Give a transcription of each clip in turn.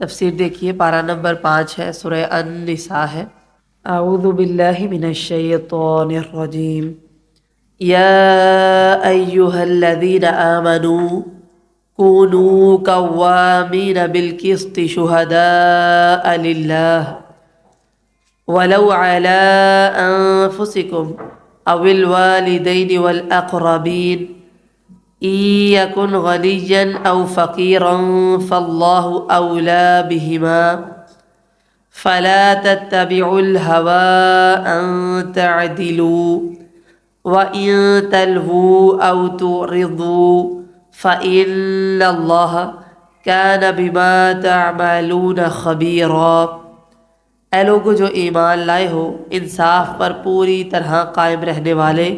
تفسیر دیکھیے، پارہ نمبر 5 ہے، سورہ النساء ہے۔ اعوذ باللہ من الشیطان الرجیم۔ یا ایہا الذین آمنوا کونوا قوامین بالقسط شہداء للہ ولو علی انفسکم او الوالدین والاقربین إن يكن غنيا أو فقيرا فالله أولى بهما فلا تتبعوا الهوى أن تعدلوا وإن تلووا أو تعرضوا فإن الله كان بما تعملون خبيرا۔ اے لوگو جو ایمان لائے ہو، انصاف پر پوری طرح قائم رہنے والے،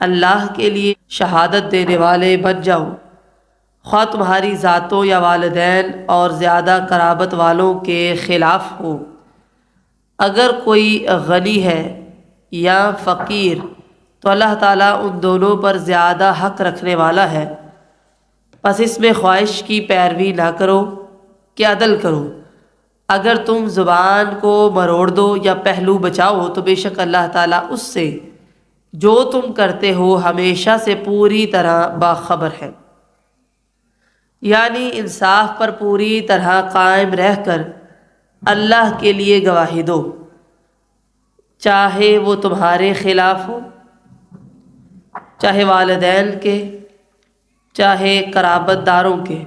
اللہ کے لیے شہادت دینے والے بن جاؤ، خواہ تمہاری ذاتوں یا والدین اور زیادہ قرابت والوں کے خلاف ہو۔ اگر کوئی غنی ہے یا فقیر تو اللہ تعالیٰ ان دونوں پر زیادہ حق رکھنے والا ہے، پس اس میں خواہش کی پیروی نہ کرو کہ عدل کرو۔ اگر تم زبان کو مروڑ دو یا پہلو بچاؤ تو بے شک اللہ تعالیٰ اس سے جو تم کرتے ہو ہمیشہ سے پوری طرح باخبر ہے۔ یعنی انصاف پر پوری طرح قائم رہ کر اللہ کے لیے گواہی دو، چاہے وہ تمہارے خلاف ہو، چاہے والدین کے، چاہے قرابت داروں کے۔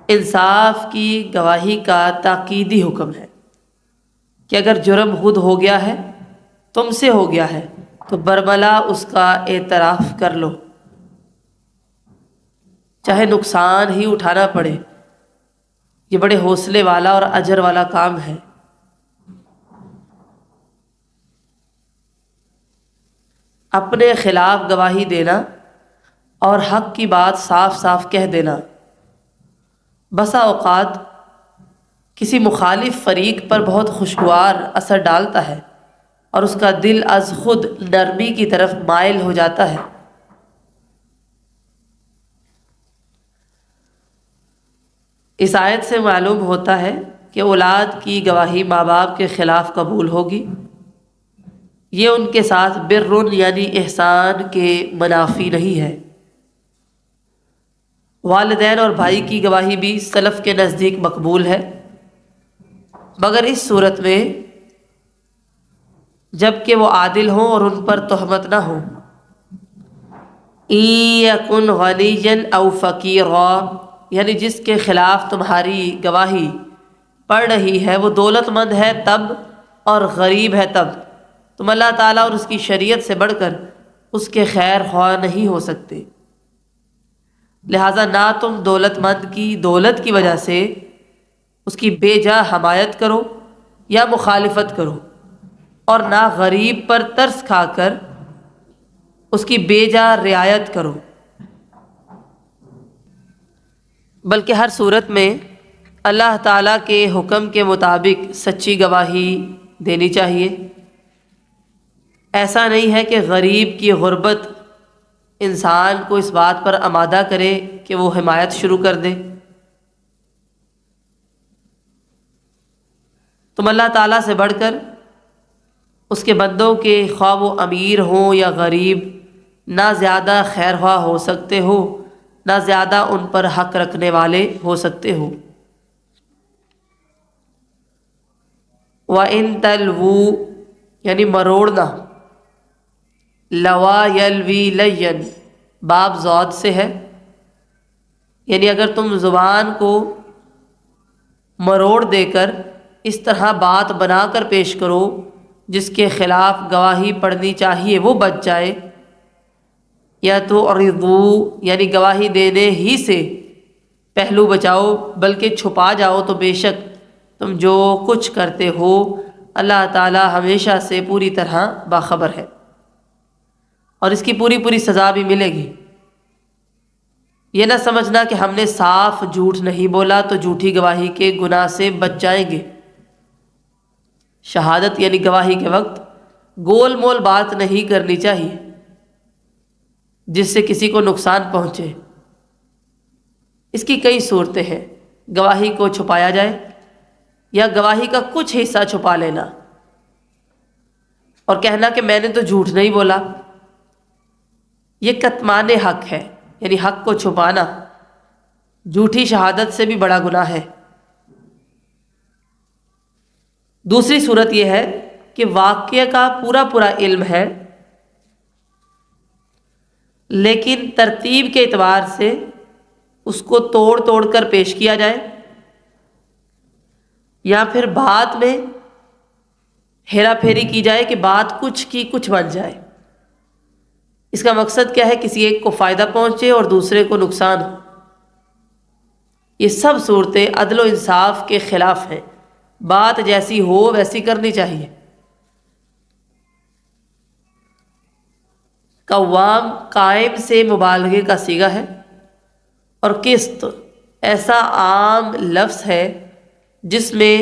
انصاف کی گواہی کا تاکیدی حکم ہے کہ اگر جرم خود ہو گیا ہے، تم سے ہو گیا ہے، تو برملا اس کا اعتراف کر لو، چاہے نقصان ہی اٹھانا پڑے۔ یہ بڑے حوصلے والا اور اجر والا کام ہے۔ اپنے خلاف گواہی دینا اور حق کی بات صاف صاف کہہ دینا بسا اوقات کسی مخالف فریق پر بہت خوشگوار اثر ڈالتا ہے اور اس کا دل از خود نرمی کی طرف مائل ہو جاتا ہے۔ اس آیت سے معلوم ہوتا ہے کہ اولاد کی گواہی ماں باپ کے خلاف قبول ہوگی۔ یہ ان کے ساتھ بر یعنی احسان کے منافی نہیں ہے۔ والدین اور بھائی کی گواہی بھی سلف کے نزدیک مقبول ہے، مگر اس صورت میں جب کہ وہ عادل ہوں اور ان پر تہمت نہ ہو۔ إِن يَكُنْ غَنِيًّا أَوْ فَقِيرًا، یعنی جس کے خلاف تمہاری گواہی پڑ رہی ہے وہ دولت مند ہے تب اور غریب ہے تب، تم اللہ تعالیٰ اور اس کی شریعت سے بڑھ کر اس کے خیر خواہ نہیں ہو سکتے، لہٰذا نہ تم دولت مند کی دولت کی وجہ سے اس کی بے جا حمایت کرو یا مخالفت کرو، اور نہ غریب پر ترس کھا کر اس کی بے جا رعایت کرو، بلکہ ہر صورت میں اللہ تعالیٰ کے حکم کے مطابق سچی گواہی دینی چاہیے۔ ایسا نہیں ہے کہ غریب کی غربت انسان کو اس بات پر آمادہ کرے کہ وہ حمایت شروع کر دے۔ تم اللہ تعالیٰ سے بڑھ کر اس کے بندوں کے خواہ وہ امیر ہوں یا غریب نہ زیادہ خیر خواہ ہو سکتے ہو، نہ زیادہ ان پر حق رکھنے والے ہو سکتے ہو۔ وَإِن تَلْوُوا یعنی مروڑنا، لوا یلوی لین باب ضاد سے ہے، یعنی اگر تم زبان کو مروڑ دے کر اس طرح بات بنا کر پیش کرو جس کے خلاف گواہی پڑنی چاہیے وہ بچ جائے، یا تو عرضو یعنی گواہی دینے ہی سے پہلو بچاؤ بلکہ چھپا جاؤ، تو بے شک تم جو کچھ کرتے ہو اللہ تعالیٰ ہمیشہ سے پوری طرح باخبر ہے، اور اس کی پوری پوری سزا بھی ملے گی۔ یہ نہ سمجھنا کہ ہم نے صاف جھوٹ نہیں بولا تو جھوٹی گواہی کے گناہ سے بچ جائیں گے۔ شہادت یعنی گواہی کے وقت گول مول بات نہیں کرنی چاہیے جس سے کسی کو نقصان پہنچے۔ اس کی کئی صورتیں ہیں، گواہی کو چھپایا جائے یا گواہی کا کچھ حصہ چھپا لینا اور کہنا کہ میں نے تو جھوٹ نہیں بولا، یہ کتمان حق ہے، یعنی حق کو چھپانا جھوٹی شہادت سے بھی بڑا گناہ ہے۔ دوسری صورت یہ ہے کہ واقعہ کا پورا علم ہے لیکن ترتیب کے اعتبار سے اس کو توڑ کر پیش کیا جائے، یا پھر بات میں ہیرا پھیری کی جائے کہ بات کچھ کی کچھ بن جائے۔ اس کا مقصد کیا ہے؟ کسی ایک کو فائدہ پہنچے اور دوسرے کو نقصان ہو۔ یہ سب صورتیں عدل و انصاف کے خلاف ہیں۔ بات جیسی ہو ویسی کرنی چاہیے۔ قوام قائم سے مبالغے کا صیغہ ہے، اور قسط ایسا عام لفظ ہے جس میں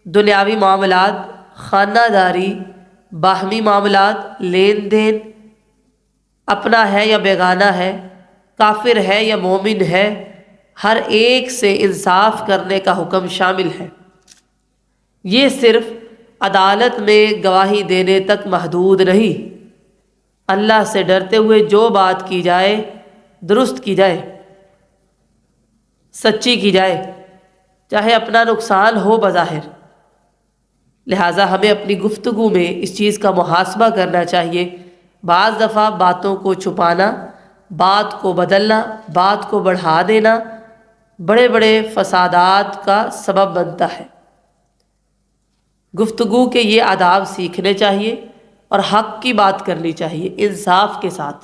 دنیاوی معاملات، خانہ داری، باہمی معاملات، لین دین، اپنا ہے یا بیگانہ ہے، کافر ہے یا مومن ہے، ہر ایک سے انصاف کرنے کا حکم شامل ہے۔ یہ صرف عدالت میں گواہی دینے تک محدود نہیں، اللہ سے ڈرتے ہوئے جو بات کی جائے درست کی جائے، سچی کی جائے، چاہے اپنا نقصان ہو بظاہر۔ لہٰذا ہمیں اپنی گفتگو میں اس چیز کا محاسبہ کرنا چاہیے۔ بعض دفعہ باتوں کو چھپانا، بات کو بدلنا، بات کو بڑھا دینا بڑے فسادات کا سبب بنتا ہے۔ گفتگو کے یہ آداب سیکھنے چاہیے اور حق کی بات کرنی چاہیے، انصاف کے ساتھ،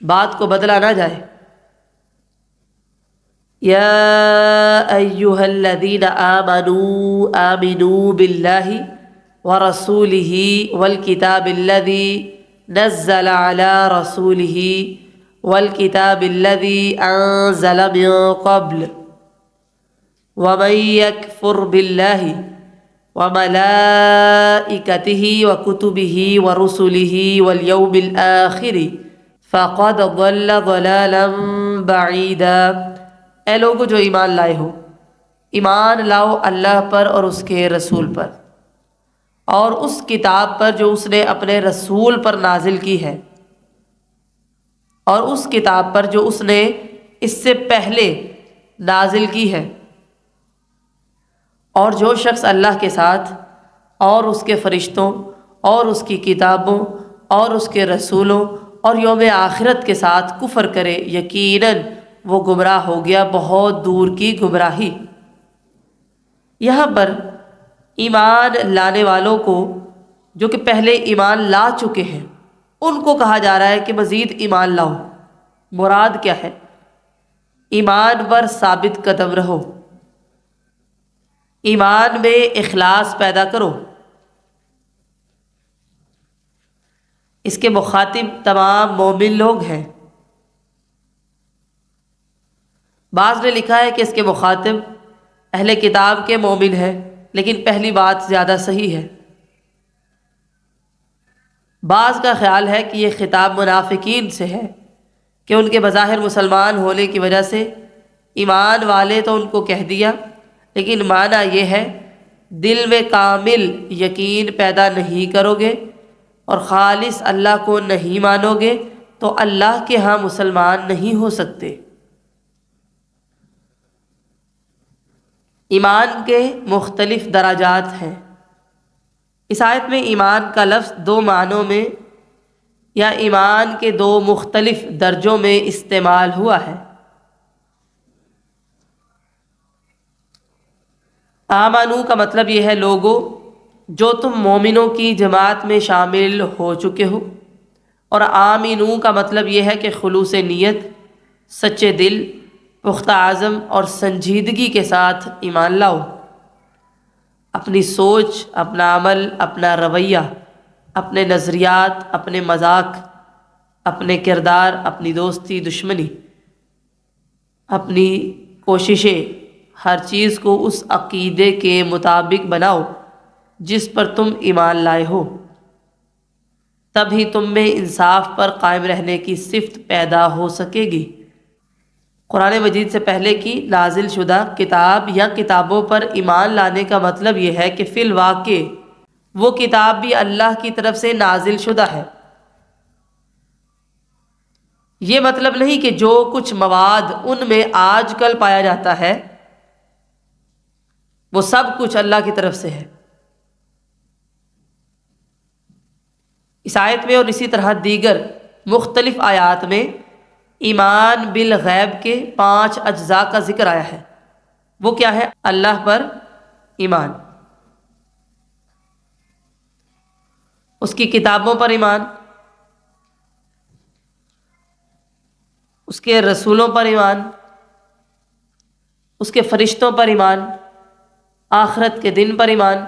بات کو بدلا نہ جائے۔ یا ایھا الذین آمنوا آمنوا باللہ ورسولہ والکتاب الذی نزل علی رسولہ والکتاب الذی انزل من قبل ومن یکفر باللہ وملائکتہ وکتبہ ورسلہ والیوم الآخر فقد ضل ضلالا بعیدا۔ اے لوگو جو ایمان لائے ہو، ایمان لاؤ اللہ پر اور اس کے رسول پر اور اس کتاب پر جو اس نے اپنے رسول پر نازل کی ہے، اور اس کتاب پر جو اس نے اس سے پہلے نازل کی ہے۔ اور جو شخص اللہ کے ساتھ اور اس کے فرشتوں اور اس کی کتابوں اور اس کے رسولوں اور یوم آخرت کے ساتھ کفر کرے، یقیناً وہ گمراہ ہو گیا بہت دور کی گمراہی۔ یہاں پر ایمان لانے والوں کو جو کہ پہلے ایمان لا چکے ہیں ان کو کہا جا رہا ہے کہ مزید ایمان لاؤ۔ مراد کیا ہے؟ ایمان پر ثابت قدم رہو، ایمان میں اخلاص پیدا کرو۔ اس کے مخاطب تمام مومن لوگ ہیں۔ بعض نے لکھا ہے کہ اس کے مخاطب اہل کتاب کے مومن ہیں، لیکن پہلی بات زیادہ صحیح ہے۔ بعض کا خیال ہے کہ یہ خطاب منافقین سے ہے کہ ان کے بظاہر مسلمان ہونے کی وجہ سے ایمان والے تو ان کو کہہ دیا، لیکن معنی یہ ہے دل میں کامل یقین پیدا نہیں کرو گے اور خالص اللہ کو نہیں مانو گے تو اللہ کے ہاں مسلمان نہیں ہو سکتے۔ ایمان کے مختلف درجات ہیں۔ اس آیت میں ایمان کا لفظ دو معنوں میں یا ایمان کے دو مختلف درجوں میں استعمال ہوا ہے۔ آمنو کا مطلب یہ ہے لوگو جو تم مومنوں کی جماعت میں شامل ہو چکے ہو، اور آمینو کا مطلب یہ ہے کہ خلوص نیت، سچے دل، پختہ عزم اور سنجیدگی کے ساتھ ایمان لاؤ۔ اپنی سوچ، اپنا عمل، اپنا رویہ، اپنے نظریات، اپنے مذاق، اپنے کردار، اپنی دوستی دشمنی، اپنی کوششیں، ہر چیز کو اس عقیدے کے مطابق بناؤ جس پر تم ایمان لائے ہو، تب ہی تم میں انصاف پر قائم رہنے کی صفت پیدا ہو سکے گی۔ قرآن مجید سے پہلے کی نازل شدہ کتاب یا کتابوں پر ایمان لانے کا مطلب یہ ہے کہ فی الواقع وہ کتاب بھی اللہ کی طرف سے نازل شدہ ہے۔ یہ مطلب نہیں کہ جو کچھ مواد ان میں آج کل پایا جاتا ہے وہ سب کچھ اللہ کی طرف سے ہے۔ اس آیت میں اور اسی طرح دیگر مختلف آیات میں ایمان بالغیب کے 5 اجزاء کا ذکر آیا ہے۔ وہ کیا ہے؟ اللہ پر ایمان، اس کی کتابوں پر ایمان، اس کے رسولوں پر ایمان، اس کے فرشتوں پر ایمان، آخرت کے دن پر ایمان،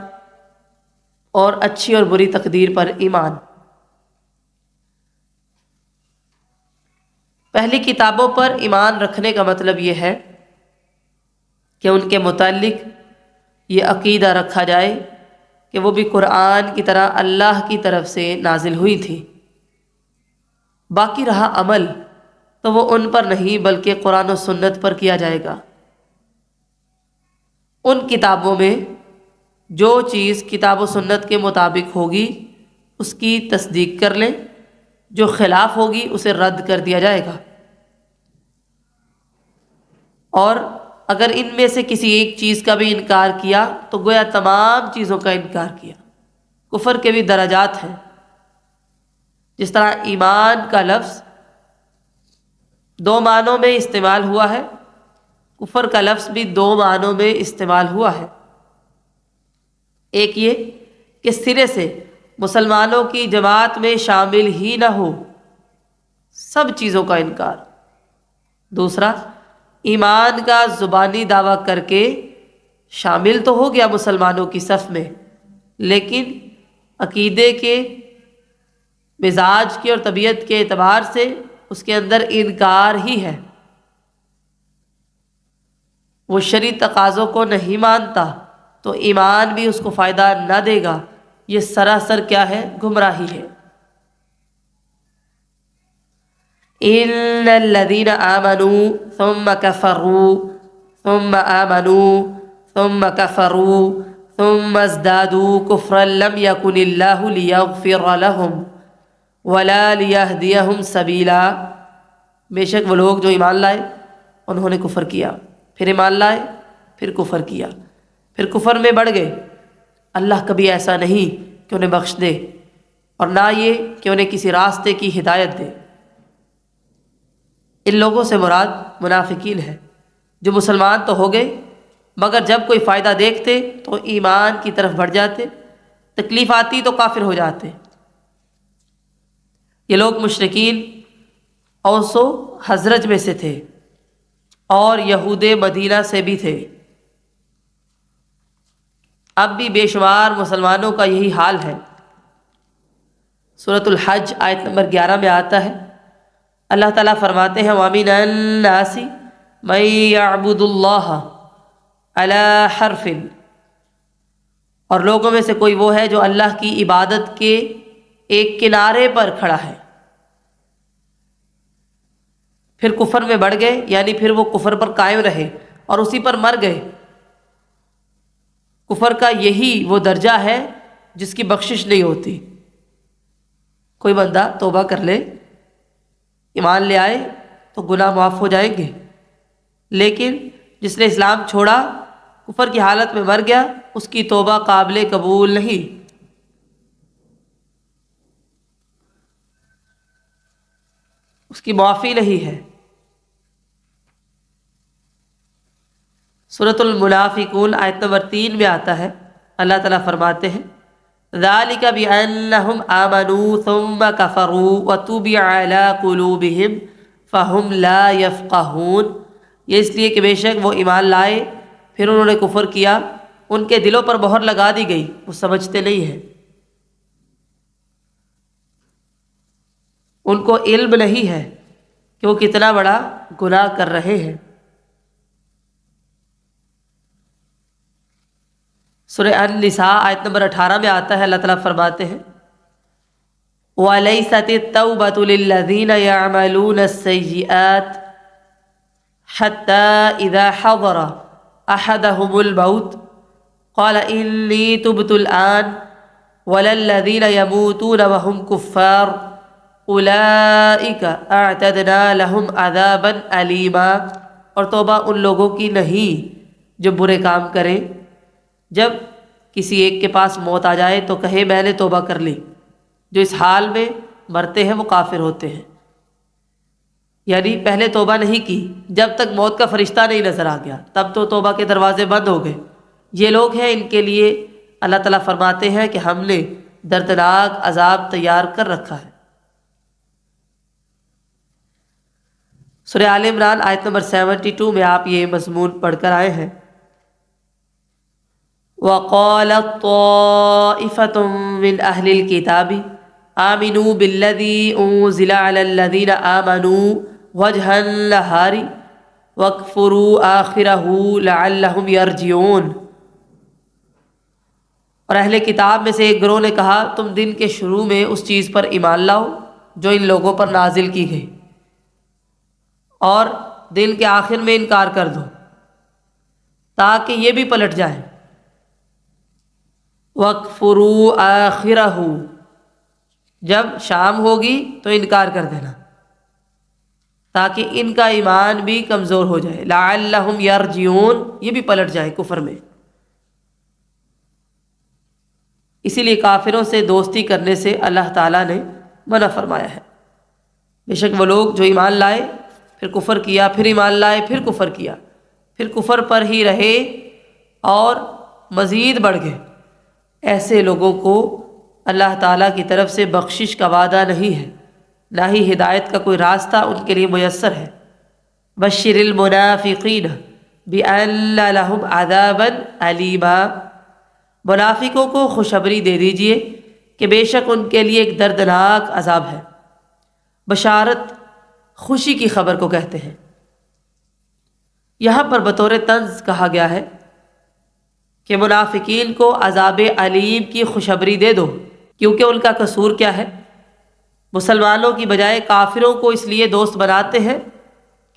اور اچھی اور بری تقدیر پر ایمان۔ پہلی کتابوں پر ایمان رکھنے کا مطلب یہ ہے کہ ان کے متعلق یہ عقیدہ رکھا جائے کہ وہ بھی قرآن کی طرح اللہ کی طرف سے نازل ہوئی تھی۔ باقی رہا عمل تو وہ ان پر نہیں بلکہ قرآن و سنت پر کیا جائے گا۔ ان کتابوں میں جو چیز کتاب و سنت کے مطابق ہوگی اس کی تصدیق کر لیں، جو خلاف ہوگی اسے رد کر دیا جائے گا۔ اور اگر ان میں سے کسی ایک چیز کا بھی انکار کیا تو گویا تمام چیزوں کا انکار کیا۔ کفر کے بھی درجات ہیں، جس طرح ایمان کا لفظ 2 معنوں میں استعمال ہوا ہے، کفر کا لفظ بھی 2 معنوں میں استعمال ہوا ہے۔ ایک یہ کہ سرے سے مسلمانوں کی جماعت میں شامل ہی نہ ہو، سب چیزوں کا انکار۔ دوسرا، ایمان کا زبانی دعویٰ کر کے شامل تو ہو گیا مسلمانوں کی صف میں، لیکن عقیدے کے، مزاج کے اور طبیعت کے اعتبار سے اس کے اندر انکار ہی ہے، وہ شرعی تقاضوں کو نہیں مانتا تو ایمان بھی اس کو فائدہ نہ دے گا۔ یہ سراسر کیا ہے؟ گمراہی ہے۔ ان الذين آمنوا ثم كفروا ثم آمنوا ثم كفروا ثم ازدادوا كفرا لم يكن الله ليغفر لهم ولا ليهديهم سبيلا۔ بے شک وہ لوگ جو ایمان لائے انہوں نے کفر کیا، پھر ایمان لائے، پھر کفر کیا، پھر کفر میں بڑھ گئے۔ اللہ کبھی ایسا نہیں کہ انہیں بخش دے، اور نہ یہ کہ انہیں کسی راستے کی ہدایت دے۔ ان لوگوں سے مراد منافقین ہے، جو مسلمان تو ہو گئے مگر جب کوئی فائدہ دیکھتے تو ایمان کی طرف بڑھ جاتے، تکلیف آتی تو کافر ہو جاتے۔ یہ لوگ مشرکین اوس و خزرج میں سے تھے اور یہود مدینہ سے بھی تھے۔ اب بھی بے شمار مسلمانوں کا یہی حال ہے۔ سورۃ الحج آیت نمبر 11 میں آتا ہے، اللہ تعالیٰ فرماتے ہیں وَمِنَ النَّاسِ مَن يَعْبُدُ اللَّهَ عَلَى حَرْفٍ، اور لوگوں میں سے کوئی وہ ہے جو اللہ کی عبادت کے ایک کنارے پر کھڑا ہے، پھر کفر میں بڑھ گئے، یعنی پھر وہ کفر پر قائم رہے اور اسی پر مر گئے۔ کفر کا یہی وہ درجہ ہے جس کی بخشش نہیں ہوتی۔ کوئی بندہ توبہ کر لے، ایمان لے آئے تو گناہ معاف ہو جائیں گے، لیکن جس نے اسلام چھوڑا، کفر کی حالت میں مر گیا، اس کی توبہ قابل قبول نہیں۔ اس کی معافی نہیں ہے۔ سورۃ المنافقون آیت نمبر 3 میں آتا ہے، اللہ تعالیٰ فرماتے ہیں ذَلِكَ بِأَنَّهُمْ آمَنُوا ثُمَّ كَفَرُوا وَطُبِعَ عَلَىٰ قُلُوبِهِمْ فَهُمْ لَا يَفْقَهُونَ۔ یہ اس لیے کہ بے شک وہ ایمان لائے پھر انہوں نے کفر کیا، ان کے دلوں پر مہر لگا دی گئی، وہ سمجھتے نہیں ہیں، ان کو علم نہیں ہے کہ وہ کتنا بڑا گناہ کر رہے ہیں۔ سورہ النساء آیت نمبر 18 میں آتا ہے، اللہ تعالیٰ فرماتے ہیں وَلَيْسَتِ التَّوْبَةُ لِلَّذِينَ يَعْمَلُونَ السَّيِّئَاتِ حتى إذا حضر أحدهم الموت قال إني تبت الآن ولا الذين يموتون وهم كفار أولئك أعتدنا لهم عذابا أليما۔ اور توبہ ان لوگوں کی نہیں جو برے کام کریں، جب کسی ایک کے پاس موت آ جائے تو کہے میں نے توبہ کر لی۔ جو اس حال میں مرتے ہیں وہ کافر ہوتے ہیں، یعنی پہلے توبہ نہیں کی، جب تک موت کا فرشتہ نہیں نظر آ گیا تب تو توبہ کے دروازے بند ہو گئے۔ یہ لوگ ہیں، ان کے لیے اللہ تعالیٰ فرماتے ہیں کہ ہم نے دردناک عذاب تیار کر رکھا ہے۔ سورہ آل عمران آیت نمبر 72 میں آپ یہ مضمون پڑھ کر آئے ہیں۔ وَقَالَتْ طَائِفَةٌ مِّنْ أَهْلِ الْكِتَابِ آمِنُوا بِالَّذِي أُنزِلَ عَلَى الَّذِينَ آمَنُوا وَجْهَ النَّهَارِ وَاكْفُرُوا آخِرَهُ لَعَلَّهُمْ يَرْجِعُونَ۔ اور اہل کتاب میں سے ایک گروہ نے کہا تم دن کے شروع میں اس چیز پر ایمان لاؤ جو ان لوگوں پر نازل کی گئی، اور دن کے آخر میں انکار کر دو تاکہ یہ بھی پلٹ جائیں۔ وَاكْفُرُوا آخِرَهُ، جب شام ہوگی تو انکار کر دینا تاکہ ان کا ایمان بھی کمزور ہو جائے۔ لَعَلَّهُمْ يَرْجِعُونَ، یہ بھی پلٹ جائیں کفر میں۔ اسی لیے کافروں سے دوستی کرنے سے اللہ تعالیٰ نے منع فرمایا ہے۔ بے شک وہ لوگ جو ایمان لائے پھر کفر کیا، پھر ایمان لائے پھر کفر کیا، پھر کفر پر ہی رہے اور مزید بڑھ گئے، ایسے لوگوں کو اللہ تعالیٰ کی طرف سے بخشش کا وعدہ نہیں ہے، نہ ہی ہدایت کا کوئی راستہ ان کے لیے میسر ہے۔ بشر المنافقین بأن لهم عذابا علیما، منافقوں کو خوشخبری دے دیجئے کہ بے شک ان کے لیے ایک دردناک عذاب ہے۔ بشارت خوشی کی خبر کو کہتے ہیں۔ یہاں پر بطور طنز کہا گیا ہے کہ منافقین کو عذاب علیم کی خوشخبری دے دو، کیونکہ ان کا قصور کیا ہے؟ مسلمانوں کی بجائے کافروں کو اس لیے دوست بناتے ہیں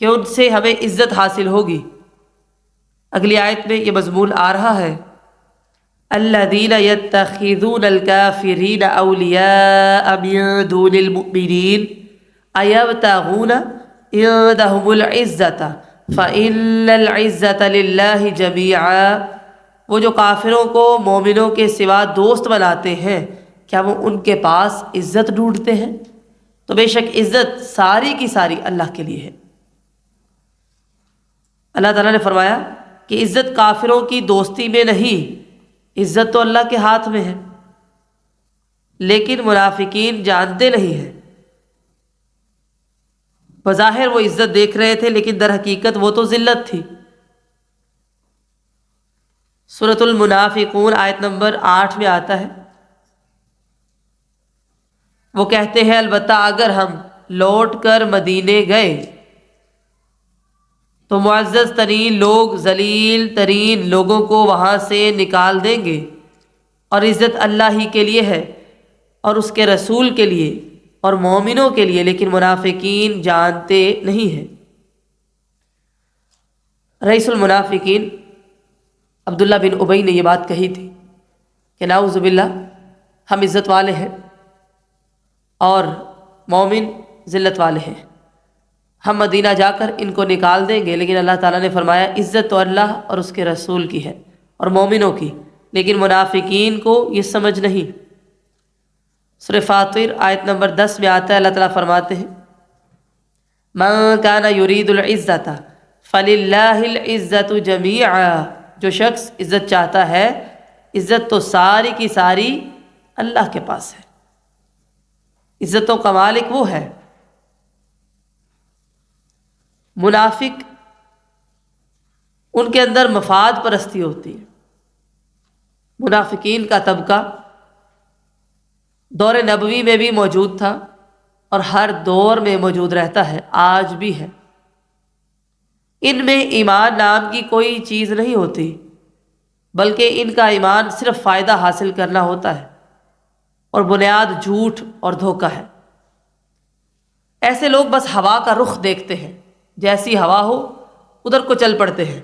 کہ ان سے ہمیں عزت حاصل ہوگی۔ اگلی آیت میں یہ مضمون آ رہا ہے، الذین یتخذون الکافرین اولیاء من دون المؤمنین ایبتغون عندهم العزۃ فإن العزۃ للہ جمیعا۔ وہ جو کافروں کو مومنوں کے سوا دوست بناتے ہیں، کیا وہ ان کے پاس عزت ڈھونڈتے ہیں؟ تو بے شک عزت ساری کی ساری اللہ کے لیے ہے۔ اللہ تعالیٰ نے فرمایا کہ عزت کافروں کی دوستی میں نہیں، عزت تو اللہ کے ہاتھ میں ہے، لیکن منافقین جانتے نہیں ہیں۔ بظاہر وہ عزت دیکھ رہے تھے لیکن در حقیقت وہ تو ذلت تھی۔ سورۃ المنافقون آیت نمبر 8 میں آتا ہے، وہ کہتے ہیں البتہ اگر ہم لوٹ کر مدینے گئے تو معزز ترین لوگ ذلیل ترین لوگوں کو وہاں سے نکال دیں گے، اور عزت اللہ ہی کے لیے ہے اور اس کے رسول کے لیے اور مومنوں کے لیے، لیکن منافقین جانتے نہیں ہیں۔ رئیس المنافقین عبداللہ بن ابی نے یہ بات کہی تھی کہ نعوذ باللہ ہم عزت والے ہیں اور مومن ذلت والے ہیں، ہم مدینہ جا کر ان کو نکال دیں گے، لیکن اللہ تعالیٰ نے فرمایا عزت تو اللہ اور اس کے رسول کی ہے اور مومنوں کی، لیکن منافقین کو یہ سمجھ نہیں۔ سورہ فاطر آیت نمبر 10 میں آتا ہے، اللہ تعالیٰ فرماتے ہیں من کان یرید العزۃ فللہ العزۃ جمیعا، جو شخص عزت چاہتا ہے عزت تو ساری کی ساری اللہ کے پاس ہے، عزتوں کا مالک وہ ہے۔ منافق ان کے اندر مفاد پرستی ہوتی ہے۔ منافقین کا طبقہ دور نبوی میں بھی موجود تھا اور ہر دور میں موجود رہتا ہے، آج بھی ہے۔ ان میں ایمان نام کی کوئی چیز نہیں ہوتی، بلکہ ان کا ایمان صرف فائدہ حاصل کرنا ہوتا ہے، اور بنیاد جھوٹ اور دھوکہ ہے۔ ایسے لوگ بس ہوا کا رخ دیکھتے ہیں، جیسی ہوا ہو ادھر کو چل پڑتے ہیں،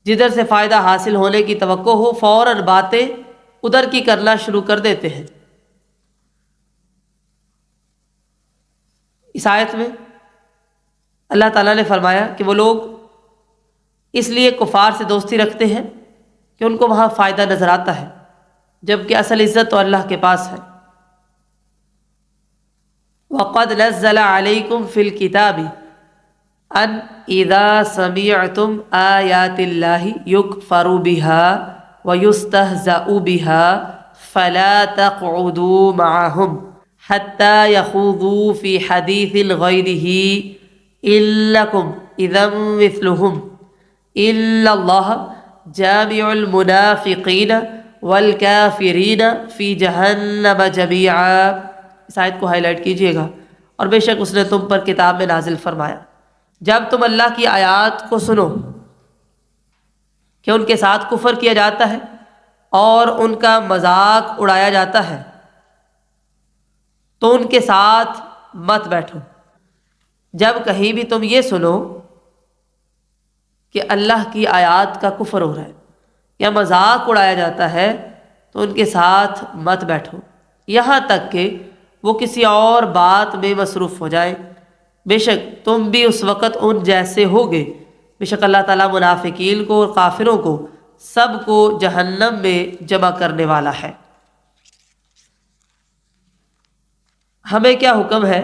جدھر سے فائدہ حاصل ہونے کی توقع ہو فوراً باتیں ادھر کی کرنا شروع کر دیتے ہیں۔ اس آیت میں اللہ تعالیٰ نے فرمایا کہ وہ لوگ اس لیے کفار سے دوستی رکھتے ہیں کہ ان کو وہاں فائدہ نظر آتا ہے، جبکہ اصل عزت تو اللہ کے پاس ہے۔ وَقَدْ نَزَّلَ عَلَيْكُمْ فِي الْكِتَابِ أَنْ إِذَا سَمِعْتُمْ آيَاتِ اللَّهِ يُكْفَرُ بِهَا وَيُسْتَهْزَأُ بِهَا فَلَا تَقْعُدُوا مَعَهُمْ حَتَّى يَخُوضُوا فِي حَدِيثٍ غَيْرِهِ إِنَّكُمْ إِذًا مِثْلُهُمْ إِلَّا اللَّهَ جَامِعُ الْمُنَافِقِينَ وَالْكَافِرِينَ فِي جَهَنَّمَ جَمِيعًا۔ اس آیت کو ہائی لائٹ کیجئے گا۔ اور بے شک اس نے تم پر کتاب میں نازل فرمایا، جب تم اللہ کی آیات کو سنو کہ ان کے ساتھ کفر کیا جاتا ہے اور ان کا مذاق اڑایا جاتا ہے تو ان کے ساتھ مت بیٹھو۔ جب کہیں بھی تم یہ سنو کہ اللہ کی آیات کا کفر ہو رہا ہے یا مذاق اڑایا جاتا ہے تو ان کے ساتھ مت بیٹھو، یہاں تک کہ وہ کسی اور بات میں مصروف ہو جائیں۔ بے شک تم بھی اس وقت ان جیسے ہوگے۔ بے شک اللہ تعالیٰ منافقین کو اور کافروں کو سب کو جہنم میں جمع کرنے والا ہے۔ ہمیں کیا حکم ہے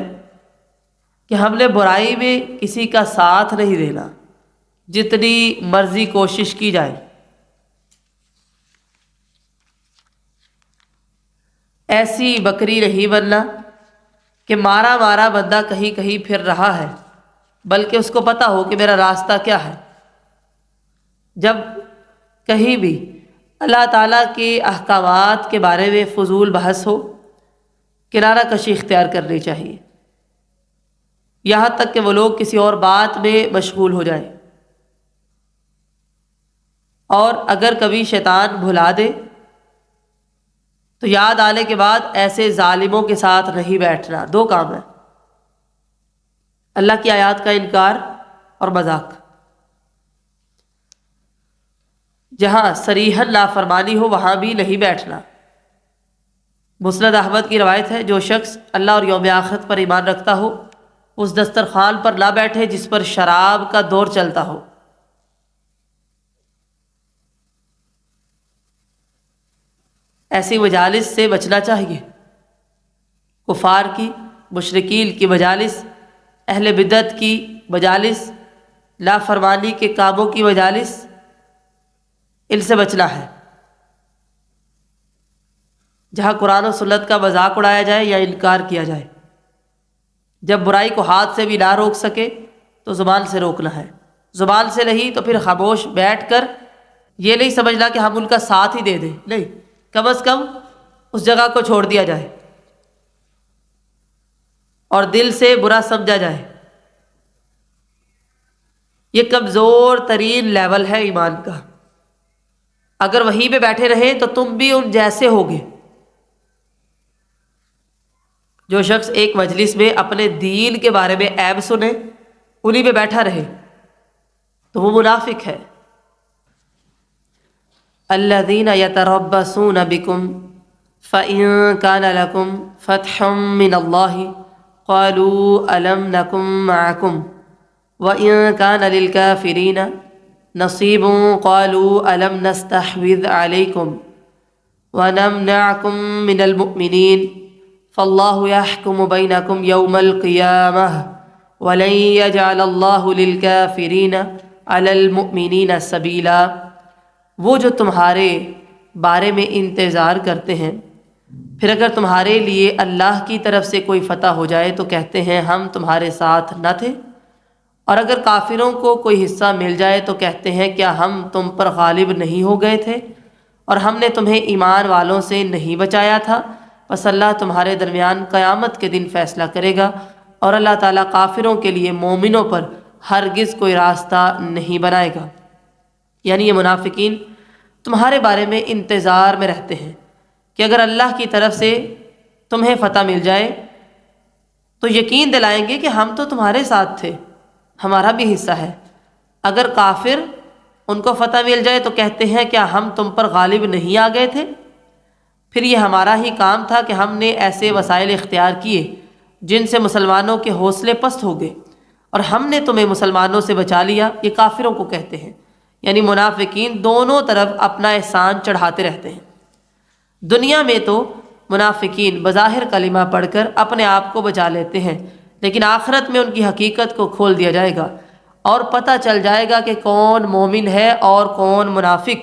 کہ ہم نے برائی میں کسی کا ساتھ نہیں دینا، جتنی مرضی کوشش کی جائے۔ ایسی بکری نہیں بننا کہ مارا مارا بندہ کہیں کہیں پھر رہا ہے، بلکہ اس کو پتہ ہو کہ میرا راستہ کیا ہے۔ جب کہیں بھی اللہ تعالیٰ کے احکامات کے بارے میں فضول بحث ہو، کنارہ کشی اختیار کرنی چاہیے، یہاں تک کہ وہ لوگ کسی اور بات میں مشغول ہو جائیں۔ اور اگر کبھی شیطان بھلا دے تو یاد آنے کے بعد ایسے ظالموں کے ساتھ نہیں بیٹھنا۔ دو کام ہیں، اللہ کی آیات کا انکار اور مذاق۔ جہاں صریحاً نافرمانی ہو وہاں بھی نہیں بیٹھنا۔ مسند احمد کی روایت ہے، جو شخص اللہ اور یوم آخرت پر ایمان رکھتا ہو اس دسترخوان پر نہ بیٹھے جس پر شراب کا دور چلتا ہو۔ ایسی مجالس سے بچنا چاہیے، کفار کی، مشرکین کی مجالس، اہل بدعت کی مجالس، نافرمانی کے کاموں کی مجالس، ان سے بچنا ہے۔ جہاں قرآن و سنت کا مذاق اڑایا جائے یا انکار کیا جائے، جب برائی کو ہاتھ سے بھی نہ روک سکے تو زبان سے روکنا ہے، زبان سے نہیں تو پھر خاموش بیٹھ کر یہ نہیں سمجھنا کہ ہم ان کا ساتھ ہی دے دیں، نہیں، کم از کم اس جگہ کو چھوڑ دیا جائے اور دل سے برا سمجھا جائے۔ یہ کمزور ترین لیول ہے ایمان کا۔ اگر وہیں پہ بیٹھے رہے تو تم بھی ان جیسے ہوگے۔ جو شخص ایک مجلس میں اپنے دین کے بارے میں عیب سنے انہی پہ بیٹھا رہے تو وہ منافق ہے۔ الذین یتربصون بکم فإن كان لكم فتح من الله قالوا ألم نكن معكم وإن كان للكافرين نصيب قالوا ألم نستحوذ عليكم ونمنعكم من المؤمنين فالله يحكم بينكم يوم القيامة ولن يجعل الله للكافرين على المؤمنين سبيلا۔ وہ جو تمہارے بارے میں انتظار کرتے ہیں، پھر اگر تمہارے لیے اللہ کی طرف سے کوئی فتح ہو جائے تو کہتے ہیں ہم تمہارے ساتھ نہ تھے، اور اگر کافروں کو کوئی حصہ مل جائے تو کہتے ہیں کیا ہم تم پر غالب نہیں ہو گئے تھے اور ہم نے تمہیں ایمان والوں سے نہیں بچایا تھا۔ بس اللہ تمہارے درمیان قیامت کے دن فیصلہ کرے گا، اور اللہ تعالیٰ کافروں کے لیے مومنوں پر ہرگز کوئی راستہ نہیں بنائے گا۔ یعنی یہ منافقین تمہارے بارے میں انتظار میں رہتے ہیں کہ اگر اللہ کی طرف سے تمہیں فتح مل جائے تو یقین دلائیں گے کہ ہم تو تمہارے ساتھ تھے، ہمارا بھی حصہ ہے۔ اگر کافر ان کو فتح مل جائے تو کہتے ہیں کیا ہم تم پر غالب نہیں آ گئے تھے؟ پھر یہ ہمارا ہی کام تھا کہ ہم نے ایسے وسائل اختیار کیے جن سے مسلمانوں کے حوصلے پست ہو گئے، اور ہم نے تمہیں مسلمانوں سے بچا لیا۔ یہ کافروں کو کہتے ہیں، یعنی منافقین دونوں طرف اپنا احسان چڑھاتے رہتے ہیں۔ دنیا میں تو منافقین بظاہر کلمہ پڑھ کر اپنے آپ کو بچا لیتے ہیں، لیکن آخرت میں ان کی حقیقت کو کھول دیا جائے گا اور پتہ چل جائے گا کہ کون مومن ہے اور کون منافق۔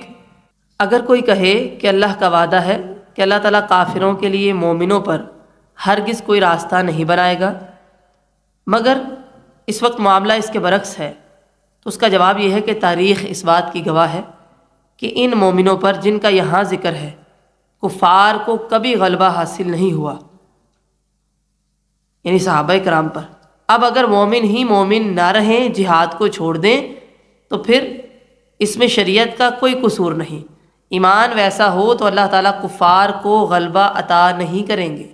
اگر کوئی کہے کہ اللہ کا وعدہ ہے کہ اللہ تعالیٰ کافروں کے لیے مومنوں پر ہرگز کوئی راستہ نہیں بنائے گا، مگر اس وقت معاملہ اس کے برعکس ہے، تو اس کا جواب یہ ہے کہ تاریخ اس بات کی گواہ ہے کہ ان مومنوں پر جن کا یہاں ذکر ہے، کفار کو کبھی غلبہ حاصل نہیں ہوا، یعنی صحابہ کرام پر۔ اب اگر مومن ہی مومن نہ رہیں، جہاد کو چھوڑ دیں، تو پھر اس میں شریعت کا کوئی قصور نہیں۔ ایمان ویسا ہو تو اللہ تعالیٰ کفار کو غلبہ عطا نہیں کریں گے۔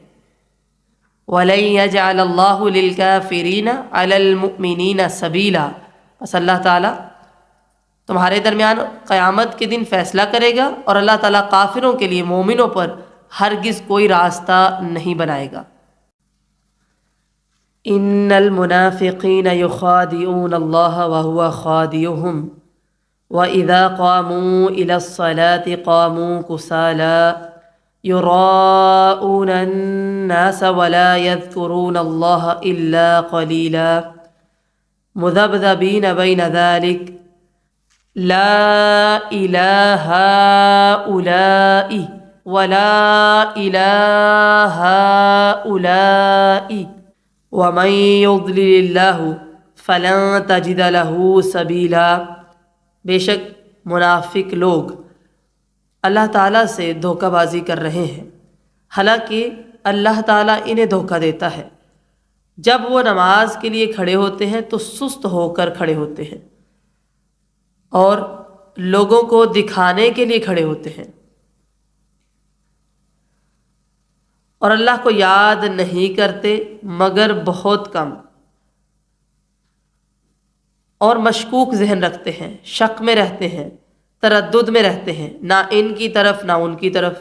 وَلَن يَجْعَلَ اللَّهُ لِلْكَافِرِينَ عَلَى الْمُؤْمِنِينَ سَبِيلًا، بس اللہ تعالیٰ تمہارے درمیان قیامت کے دن فیصلہ کرے گا، اور اللہ تعالیٰ کافروں کے لیے مومنوں پر ہرگز کوئی راستہ نہیں بنائے گا۔ ان المنافقین یخادعون اللہ وهو خادعهم واذا قاموا الى الصلاة قاموا كسالى يراءون الناس ولا يذكرون الله الا قليلا مذبذبین بین ذلك لا إله هؤلاء ولا إله هؤلاء ومن يضلل الله فلن تجد له سبيلا۔ بے شک منافق لوگ اللہ تعالیٰ سے دھوکہ بازی کر رہے ہیں، حالانکہ اللہ تعالیٰ انہیں دھوکہ دیتا ہے۔ جب وہ نماز کے لیے کھڑے ہوتے ہیں تو سست ہو کر کھڑے ہوتے ہیں اور لوگوں کو دکھانے کے لیے کھڑے ہوتے ہیں، اور اللہ کو یاد نہیں کرتے مگر بہت کم، اور مشکوک ذہن رکھتے ہیں، شک میں رہتے ہیں، تردد میں رہتے ہیں، نہ ان کی طرف نہ ان کی طرف۔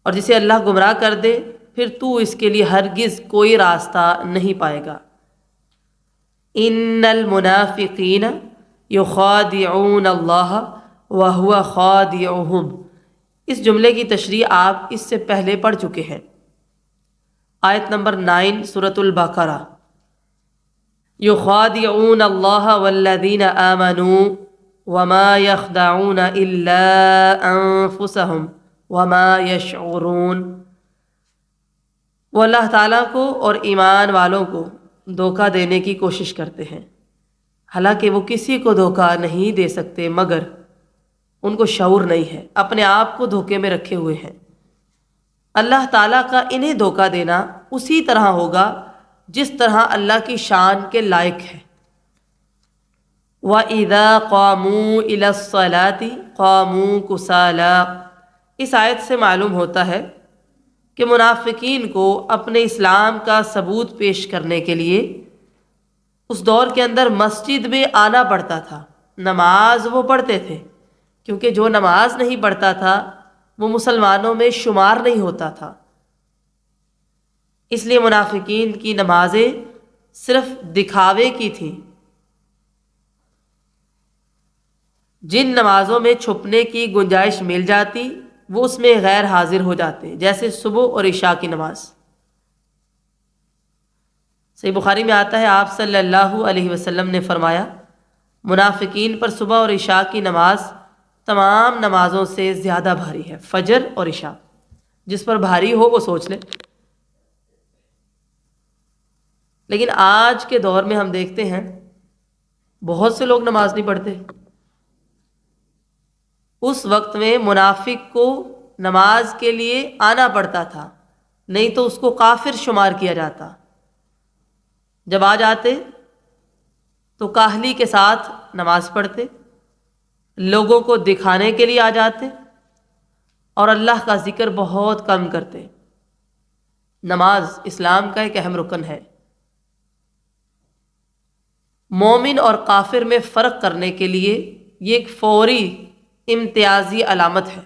اور جسے اللہ گمراہ کر دے پھر تو اس کے لیے ہرگز کوئی راستہ نہیں پائے گا۔ ان المنافقین یخادعون اللہ وهو خادعهم، اس جملے کی تشریح آپ اس سے پہلے پڑھ چکے ہیں، آیت نمبر 9 سورۃ البقرہ۔ یخادعون اللہ والذین آمنوا وما یخدعون الا انفسهم وما یشعرون، وہ اللہ تعالیٰ کو اور ایمان والوں کو دھوکہ دینے کی کوشش کرتے ہیں، حالانکہ وہ کسی کو دھوکہ نہیں دے سکتے مگر ان کو شعور نہیں ہے، اپنے آپ کو دھوکے میں رکھے ہوئے ہیں۔ اللہ تعالیٰ کا انہیں دھوکہ دینا اسی طرح ہوگا جس طرح اللہ کی شان کے لائق ہے۔ وَإِذَا قَامُوا إِلَى الصَّلَاةِ قَامُوا كُسَالَىٰ، اس آیت سے معلوم ہوتا ہے کہ منافقین کو اپنے اسلام کا ثبوت پیش کرنے کے لیے اس دور کے اندر مسجد میں آنا پڑتا تھا، نماز وہ پڑھتے تھے، کیونکہ جو نماز نہیں پڑھتا تھا وہ مسلمانوں میں شمار نہیں ہوتا تھا، اس لیے منافقین کی نمازیں صرف دکھاوے کی تھیں۔ جن نمازوں میں چھپنے کی گنجائش مل جاتی وہ اس میں غیر حاضر ہو جاتے، جیسے صبح اور عشاء کی نماز۔ صحیح بخاری میں آتا ہے آپ صلی اللہ علیہ وسلم نے فرمایا، منافقین پر صبح اور عشاء کی نماز تمام نمازوں سے زیادہ بھاری ہے، فجر اور عشاء۔ جس پر بھاری ہو وہ سوچ لے۔ لیکن آج کے دور میں ہم دیکھتے ہیں بہت سے لوگ نماز نہیں پڑھتے۔ اس وقت میں منافق کو نماز کے لیے آنا پڑتا تھا، نہیں تو اس کو کافر شمار کیا جاتا۔ جب آ جاتے تو کاہلی کے ساتھ نماز پڑھتے، لوگوں کو دکھانے کے لیے آ جاتے، اور اللہ کا ذکر بہت کم کرتے۔ نماز اسلام کا ایک اہم رکن ہے۔ مومن اور کافر میں فرق کرنے کے لیے یہ ایک فوری امتیازی علامت ہے۔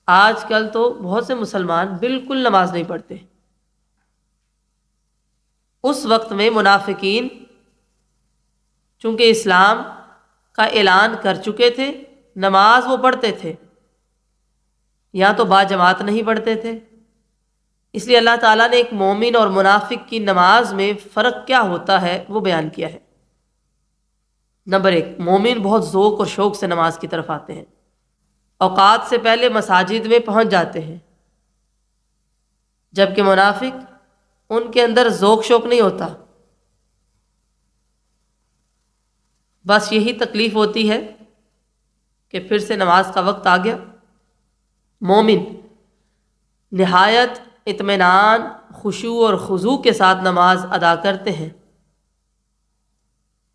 آج کل تو بہت سے مسلمان بالکل نماز نہیں پڑھتے۔ اس وقت میں منافقین چونکہ اسلام کا اعلان کر چکے تھے، نماز وہ پڑھتے تھے، یا تو با جماعت نہیں پڑھتے تھے۔ اس لیے اللہ تعالیٰ نے ایک مومن اور منافق کی نماز میں فرق کیا ہوتا ہے وہ بیان کیا ہے۔ نمبر 1، مومن بہت ذوق اور شوق سے نماز کی طرف آتے ہیں، اوقات سے پہلے مساجد میں پہنچ جاتے ہیں، جبکہ منافق ان کے اندر ذوق شوق نہیں ہوتا، بس یہی تکلیف ہوتی ہے کہ پھر سے نماز کا وقت آ گیا۔ مومن نہایت اطمینان، خشوع اور خضوع کے ساتھ نماز ادا کرتے ہیں،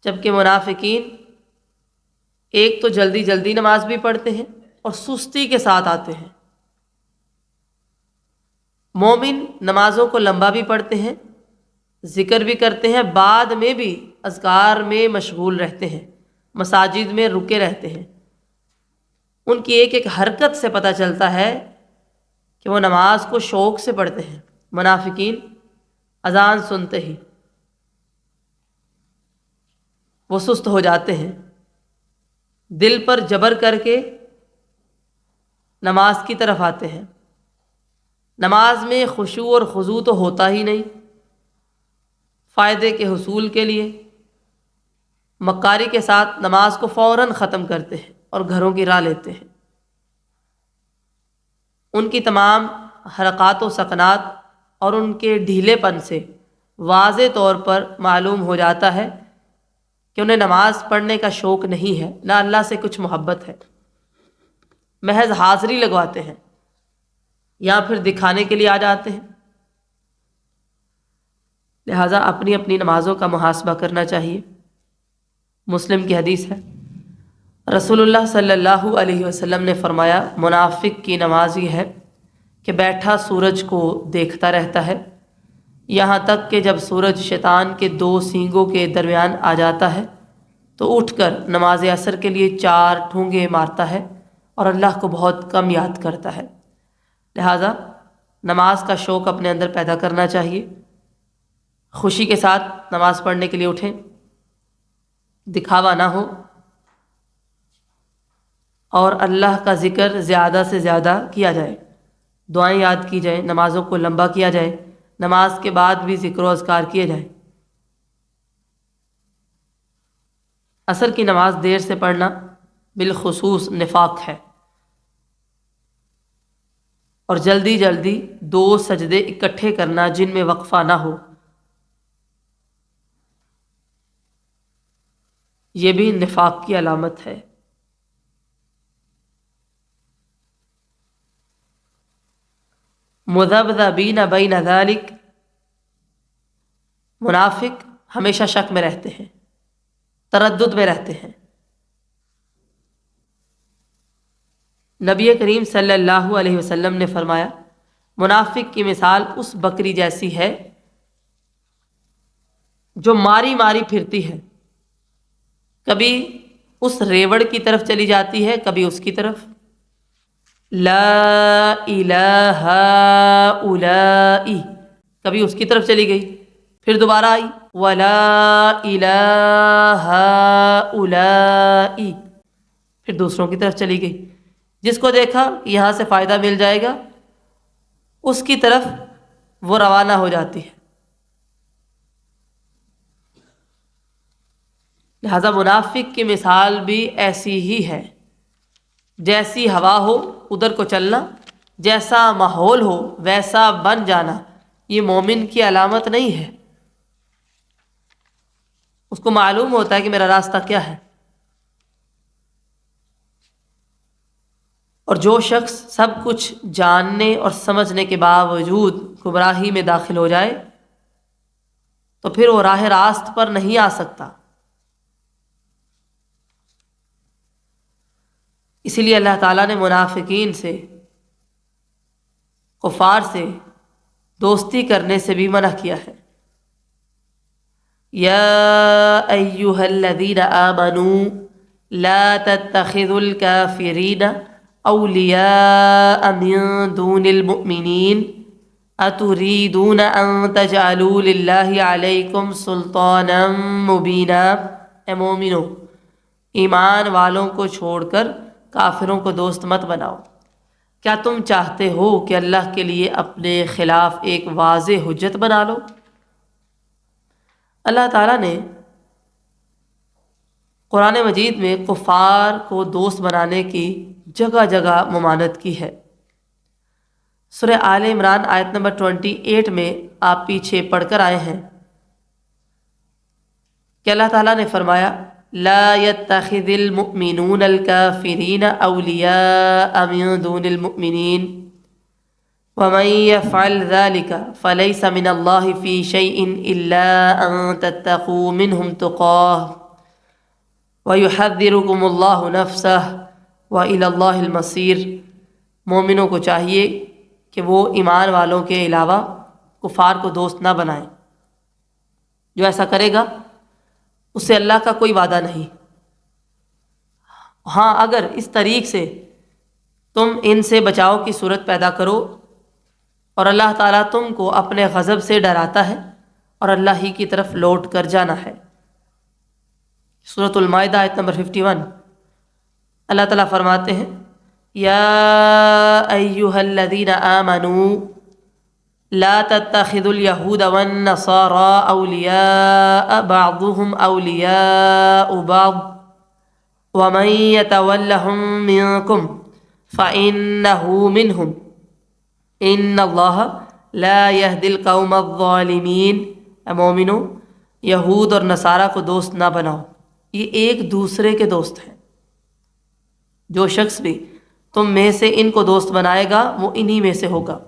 جبکہ منافقین ایک تو جلدی جلدی نماز بھی پڑھتے ہیں اور سستی کے ساتھ آتے ہیں۔ مومن نمازوں کو لمبا بھی پڑھتے ہیں، ذکر بھی کرتے ہیں، بعد میں بھی اذکار میں مشغول رہتے ہیں، مساجد میں رکے رہتے ہیں۔ ان کی ایک ایک حرکت سے پتہ چلتا ہے کہ وہ نماز کو شوق سے پڑھتے ہیں۔ منافقین اذان سنتے ہی وہ سست ہو جاتے ہیں، دل پر جبر کر کے نماز کی طرف آتے ہیں۔ نماز میں خشوع اور خضوع تو ہوتا ہی نہیں، فائدے کے حصول کے لیے مکاری کے ساتھ نماز کو فوراً ختم کرتے ہیں اور گھروں کی راہ لیتے ہیں۔ ان کی تمام حرکات و سکنات اور ان کے ڈھیلے پن سے واضح طور پر معلوم ہو جاتا ہے کہ انہیں نماز پڑھنے کا شوق نہیں ہے، نہ اللہ سے کچھ محبت ہے، محض حاضری لگواتے ہیں یا پھر دکھانے کے لیے آ جاتے ہیں۔ لہٰذا اپنی اپنی نمازوں کا محاسبہ کرنا چاہیے۔ مسلم کی حدیث ہے، رسول اللہ صلی اللہ علیہ وسلم نے فرمایا، منافق کی نماز یہ ہے کہ بیٹھا سورج کو دیکھتا رہتا ہے یہاں تک کہ جب سورج شیطان کے 2 سینگوں کے درمیان آ جاتا ہے تو اٹھ کر نماز عصر کے لیے 4 ٹھونگے مارتا ہے اور اللہ کو بہت کم یاد کرتا ہے۔ لہٰذا نماز کا شوق اپنے اندر پیدا کرنا چاہیے، خوشی کے ساتھ نماز پڑھنے کے لیے اٹھیں، دکھاوا نہ ہو، اور اللہ کا ذکر زیادہ سے زیادہ کیا جائے، دعائیں یاد کی جائیں، نمازوں کو لمبا کیا جائے، نماز کے بعد بھی ذکر و اذکار کیے جائیں۔ عصر کی نماز دیر سے پڑھنا بالخصوص نفاق ہے، اور جلدی جلدی 2 سجدے اکٹھے کرنا جن میں وقفہ نہ ہو، یہ بھی نفاق کی علامت ہے۔ مذبذبین بین ذلک، منافق ہمیشہ شک میں رہتے ہیں، تردد میں رہتے ہیں۔ نبی کریم صلی اللہ علیہ وسلم نے فرمایا، منافق کی مثال اس بکری جیسی ہے جو ماری ماری پھرتی ہے، کبھی اس ریوڑ کی طرف چلی جاتی ہے، کبھی اس کی طرف۔ لا الہ الا، کبھی اس کی طرف چلی گئی، پھر دوبارہ آئی، ولا الہ الا، پھر دوسروں کی طرف چلی گئی۔ جس کو دیکھا یہاں سے فائدہ مل جائے گا اس کی طرف وہ روانہ ہو جاتی ہے۔ لہذا منافق کی مثال بھی ایسی ہی ہے، جیسی ہوا ہو ادھر کو چلنا، جیسا ماحول ہو ویسا بن جانا، یہ مومن کی علامت نہیں ہے۔ اس کو معلوم ہوتا ہے کہ میرا راستہ کیا ہے۔ اور جو شخص سب کچھ جاننے اور سمجھنے کے باوجود گمراہی میں داخل ہو جائے تو پھر وہ راہ راست پر نہیں آ سکتا۔ اسی لیے اللہ تعالیٰ نے منافقین سے، کفار سے دوستی کرنے سے بھی منع کیا ہے۔ یا ایھا الذین آمنوا لا تتخذوا الکافرین اولیاء من دون المؤمنین اتریدون ان تجعلوا للہ علیکم سلطانا مبینا۔ اے مومنو، ایمان والوں کو چھوڑ کر کافروں کو دوست مت بناؤ۔ کیا تم چاہتے ہو کہ اللہ کے لیے اپنے خلاف ایک واضح حجت بنا لو؟ اللہ تعالیٰ نے قرآن مجید میں کفار کو دوست بنانے کی جگہ جگہ ممانعت کی ہے۔ سورہ آل عمران آیت نمبر 28 میں آپ پیچھے پڑھ کر آئے ہیں کہ اللہ تعالیٰ نے فرمایا لا يتخذ المؤمنون الكافرین اولیاء من دون المؤمنین ومن يفعل ذلك فليس من الله في شيء إلا أن تتقوا منهم تقاه ويحذركم الله نفسه وإلى الله المصير۔ مومنوں کو چاہیے کہ وہ ایمان والوں کے علاوہ کفار کو دوست نہ بنائیں۔ جو ایسا کرے گا اسے اللہ کا کوئی وعدہ نہیں۔ ہاں، اگر اس طریق سے تم ان سے بچاؤ کی صورت پیدا کرو اور اللہ تعالیٰ تم کو اپنے غضب سے ڈراتا ہے اور اللہ ہی کی طرف لوٹ کر جانا ہے۔ سورۃ المائدہ آیت نمبر 51، اللہ تعالیٰ فرماتے ہیں یا ایھا الذین آمنوا لا تتخذوا اليہود والنصارى اولیاء بعضهم اولیاء بعض ومن يتولهم منکم فإنه منهم ان اللہ لا یہدی القوم الظالمین۔ اے مومنو، یہود اور نصارہ کو دوست نہ بناؤ، یہ ایک دوسرے کے دوست ہیں۔ جو شخص بھی تم میں سے ان کو دوست بنائے گا وہ انہی میں سے ہوگا۔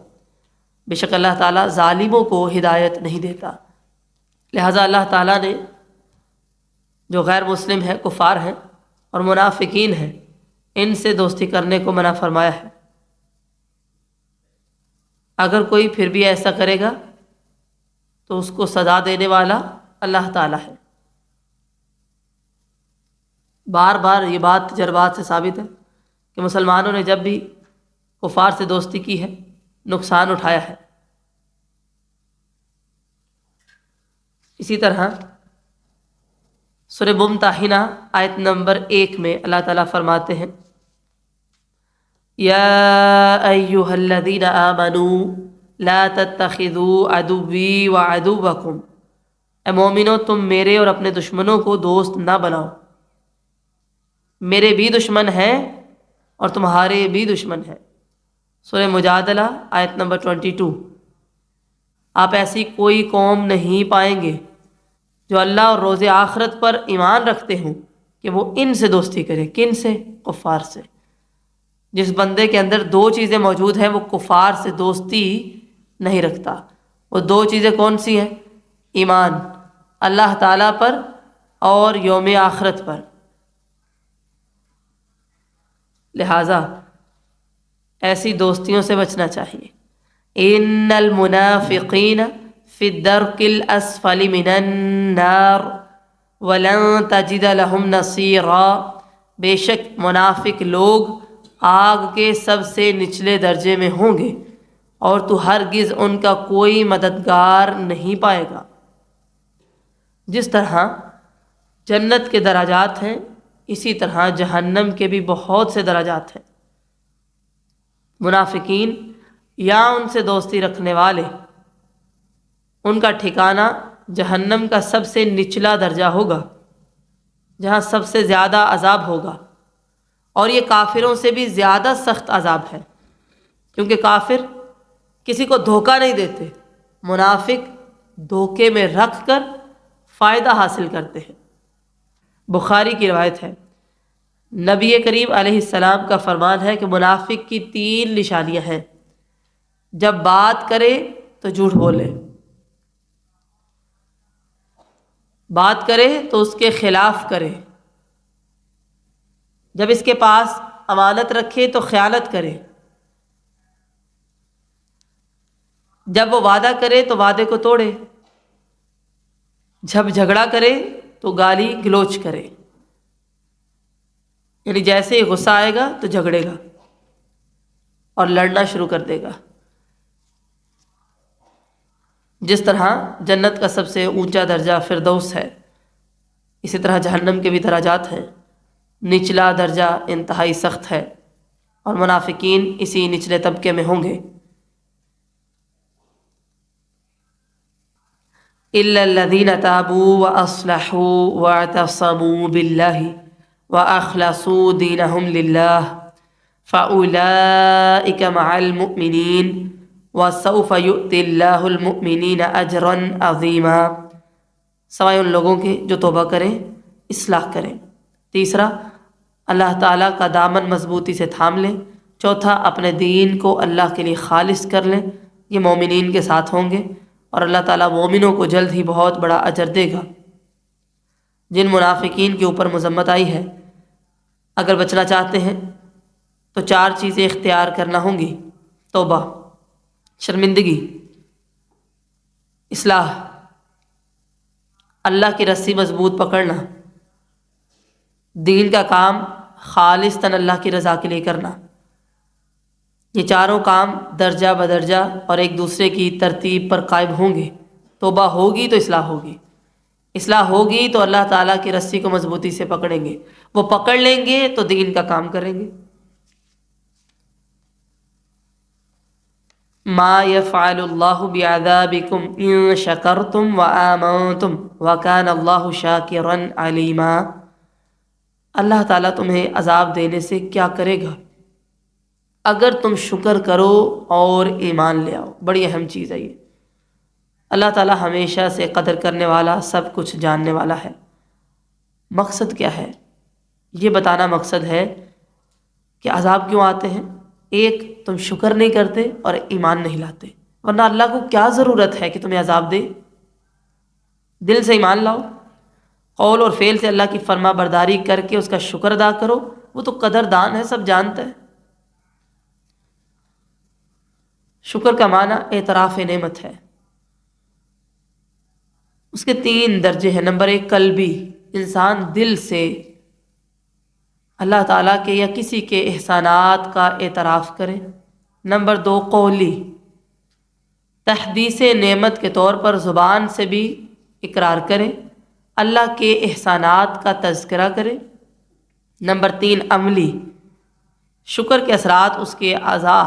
بے شک اللہ تعالیٰ ظالموں کو ہدایت نہیں دیتا۔ لہٰذا اللہ تعالیٰ نے جو غیر مسلم ہیں، کفار ہیں اور منافقین ہیں، ان سے دوستی کرنے کو منع فرمایا ہے۔ اگر کوئی پھر بھی ایسا کرے گا تو اس کو سزا دینے والا اللہ تعالیٰ ہے۔ بار بار یہ بات تجربات سے ثابت ہے کہ مسلمانوں نے جب بھی کفار سے دوستی کی ہے نقصان اٹھایا ہے۔ اسی طرح سورہ ممتحنہ آیت نمبر 1 میں اللہ تعالیٰ فرماتے ہیں یا ایھا الذین آمنوا لا تتخذوا عدوی وعدوکم۔ اے مومنو، تم میرے اور اپنے دشمنوں کو دوست نہ بناؤ۔ میرے بھی دشمن ہیں اور تمہارے بھی دشمن ہیں۔ سورہ مجادلہ آیت نمبر 22۔ آپ ایسی کوئی قوم نہیں پائیں گے جو اللہ اور روز آخرت پر ایمان رکھتے ہوں کہ وہ ان سے دوستی کرے۔ کن سے؟ کفار سے۔ جس بندے کے اندر دو چیزیں موجود ہیں وہ کفار سے دوستی نہیں رکھتا۔ وہ دو چیزیں کون سی ہیں؟ ایمان اللہ تعالیٰ پر اور یوم آخرت پر۔ لہٰذا ایسی دوستیوں سے بچنا چاہیے۔ ان المنافقین فی الدرک الاسفل من النار ولن تجد لهم نصیرا۔ بے شک منافق لوگ آگ کے سب سے نچلے درجے میں ہوں گے اور تو ہرگز ان کا کوئی مددگار نہیں پائے گا۔ جس طرح جنت کے درجات ہیں اسی طرح جہنم کے بھی بہت سے درجات ہیں۔ منافقین یا ان سے دوستی رکھنے والے، ان کا ٹھکانہ جہنم کا سب سے نچلا درجہ ہوگا جہاں سب سے زیادہ عذاب ہوگا، اور یہ کافروں سے بھی زیادہ سخت عذاب ہے، کیونکہ کافر کسی کو دھوکہ نہیں دیتے، منافق دھوکے میں رکھ کر فائدہ حاصل کرتے ہیں۔ بخاری کی روایت ہے، نبی کریم علیہ السلام کا فرمان ہے کہ منافق کی 3 نشانیاں ہیں۔ جب بات کرے تو جھوٹ بولے، بات کرے تو اس کے خلاف کرے، جب اس کے پاس امانت رکھے تو خیانت کرے، جب وہ وعدہ کرے تو وعدے کو توڑے، جب جھگڑا کرے تو گالی گلوچ کرے، یعنی جیسے ہی غصہ آئے گا تو جھگڑے گا اور لڑنا شروع کر دے گا۔ جس طرح جنت کا سب سے اونچا درجہ فردوس ہے، اسی طرح جہنم کے بھی درجات ہیں۔ نچلا درجہ انتہائی سخت ہے اور منافقین اسی نچلے طبقے میں ہوں گے۔ إِلَّا الَّذِينَ تَابُوا وَأَصْلَحُوا وَاعْتَصَمُوا بِاللَّهِ وَأَخْلَصُوا دِينَهُمْ لِلَّهِ فَأُولَئِكَ مَعَ الْمُؤْمِنِينَ وَسَوْفَ يُؤْتِ اللَّهُ الْمُؤْمِنِينَ أَجْرًا عَظِيمًا، سوائے ان لوگوں کے جو توبہ کریں، اصلاح کریں۔ تیسرا، اللہ تعالیٰ کا دامن مضبوطی سے تھام لیں۔ چوتھا، اپنے دین کو اللہ کے لیے خالص کر لیں، یہ مومنین کے ساتھ ہوں گے اور اللہ تعالیٰ مومنوں کو جلد ہی بہت بڑا اجر دے گا۔ جن منافقین کے اوپر مذمت آئی ہے، اگر بچنا چاہتے ہیں تو 4 چیزیں اختیار کرنا ہوں گی: توبہ، شرمندگی، اصلاح، اللہ کی رسی مضبوط پکڑنا، دین کا کام خالصتاً اللہ کی رضا کے لیے کرنا۔ یہ چاروں کام درجہ بدرجہ اور ایک دوسرے کی ترتیب پر قائم ہوں گے۔ توبہ ہوگی تو اصلاح ہوگی، اصلاح ہوگی تو اللہ تعالیٰ کی رسی کو مضبوطی سے پکڑیں گے، وہ پکڑ لیں گے تو دین کا کام کریں گے۔ ما يفعل الله بعذابكم ان شکرتم وآمنتم وكان الله شاکرا علیما، اللہ تعالیٰ تمہیں عذاب دینے سے کیا کرے گا اگر تم شکر کرو اور ایمان لے آؤ۔ بڑی اہم چیز ہے یہ۔ اللہ تعالیٰ ہمیشہ سے قدر کرنے والا، سب کچھ جاننے والا ہے۔ مقصد کیا ہے؟ یہ بتانا مقصد ہے کہ عذاب کیوں آتے ہیں۔ ایک، تم شکر نہیں کرتے اور ایمان نہیں لاتے، ورنہ اللہ کو کیا ضرورت ہے کہ تمہیں عذاب دے؟ دل سے ایمان لاؤ، قول اور فعل سے اللہ کی فرما برداری کر کے اس کا شکر ادا کرو، وہ تو قدردان ہے، سب جانتا ہے۔ شکر کا معنی اعتراف نعمت ہے۔ اس کے 3 درجے ہیں۔ نمبر 1، قلبی، انسان دل سے اللہ تعالیٰ کے یا کسی کے احسانات کا اعتراف کرے۔ نمبر 2، قولی، تحدیث نعمت کے طور پر زبان سے بھی اقرار کرے، اللہ کے احسانات کا تذکرہ کرے۔ نمبر 3، عملی، شکر کے اثرات اس کے اعضاء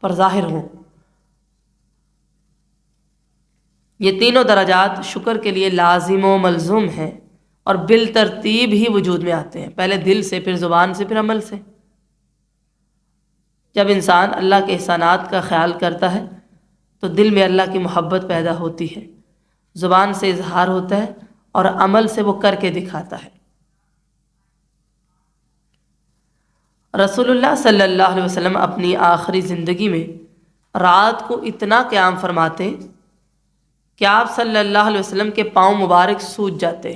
پر ظاہر ہوں۔ یہ تینوں درجات شکر کے لیے لازم و ملزوم ہیں اور بالترتیب ہی وجود میں آتے ہیں، پہلے دل سے، پھر زبان سے، پھر عمل سے۔ جب انسان اللہ کے احسانات کا خیال کرتا ہے تو دل میں اللہ کی محبت پیدا ہوتی ہے، زبان سے اظہار ہوتا ہے اور عمل سے وہ کر کے دکھاتا ہے۔ رسول اللہ صلی اللہ علیہ وسلم اپنی آخری زندگی میں رات کو اتنا قیام فرماتے کہ آپ صلی اللہ علیہ وسلم کے پاؤں مبارک سوج جاتے۔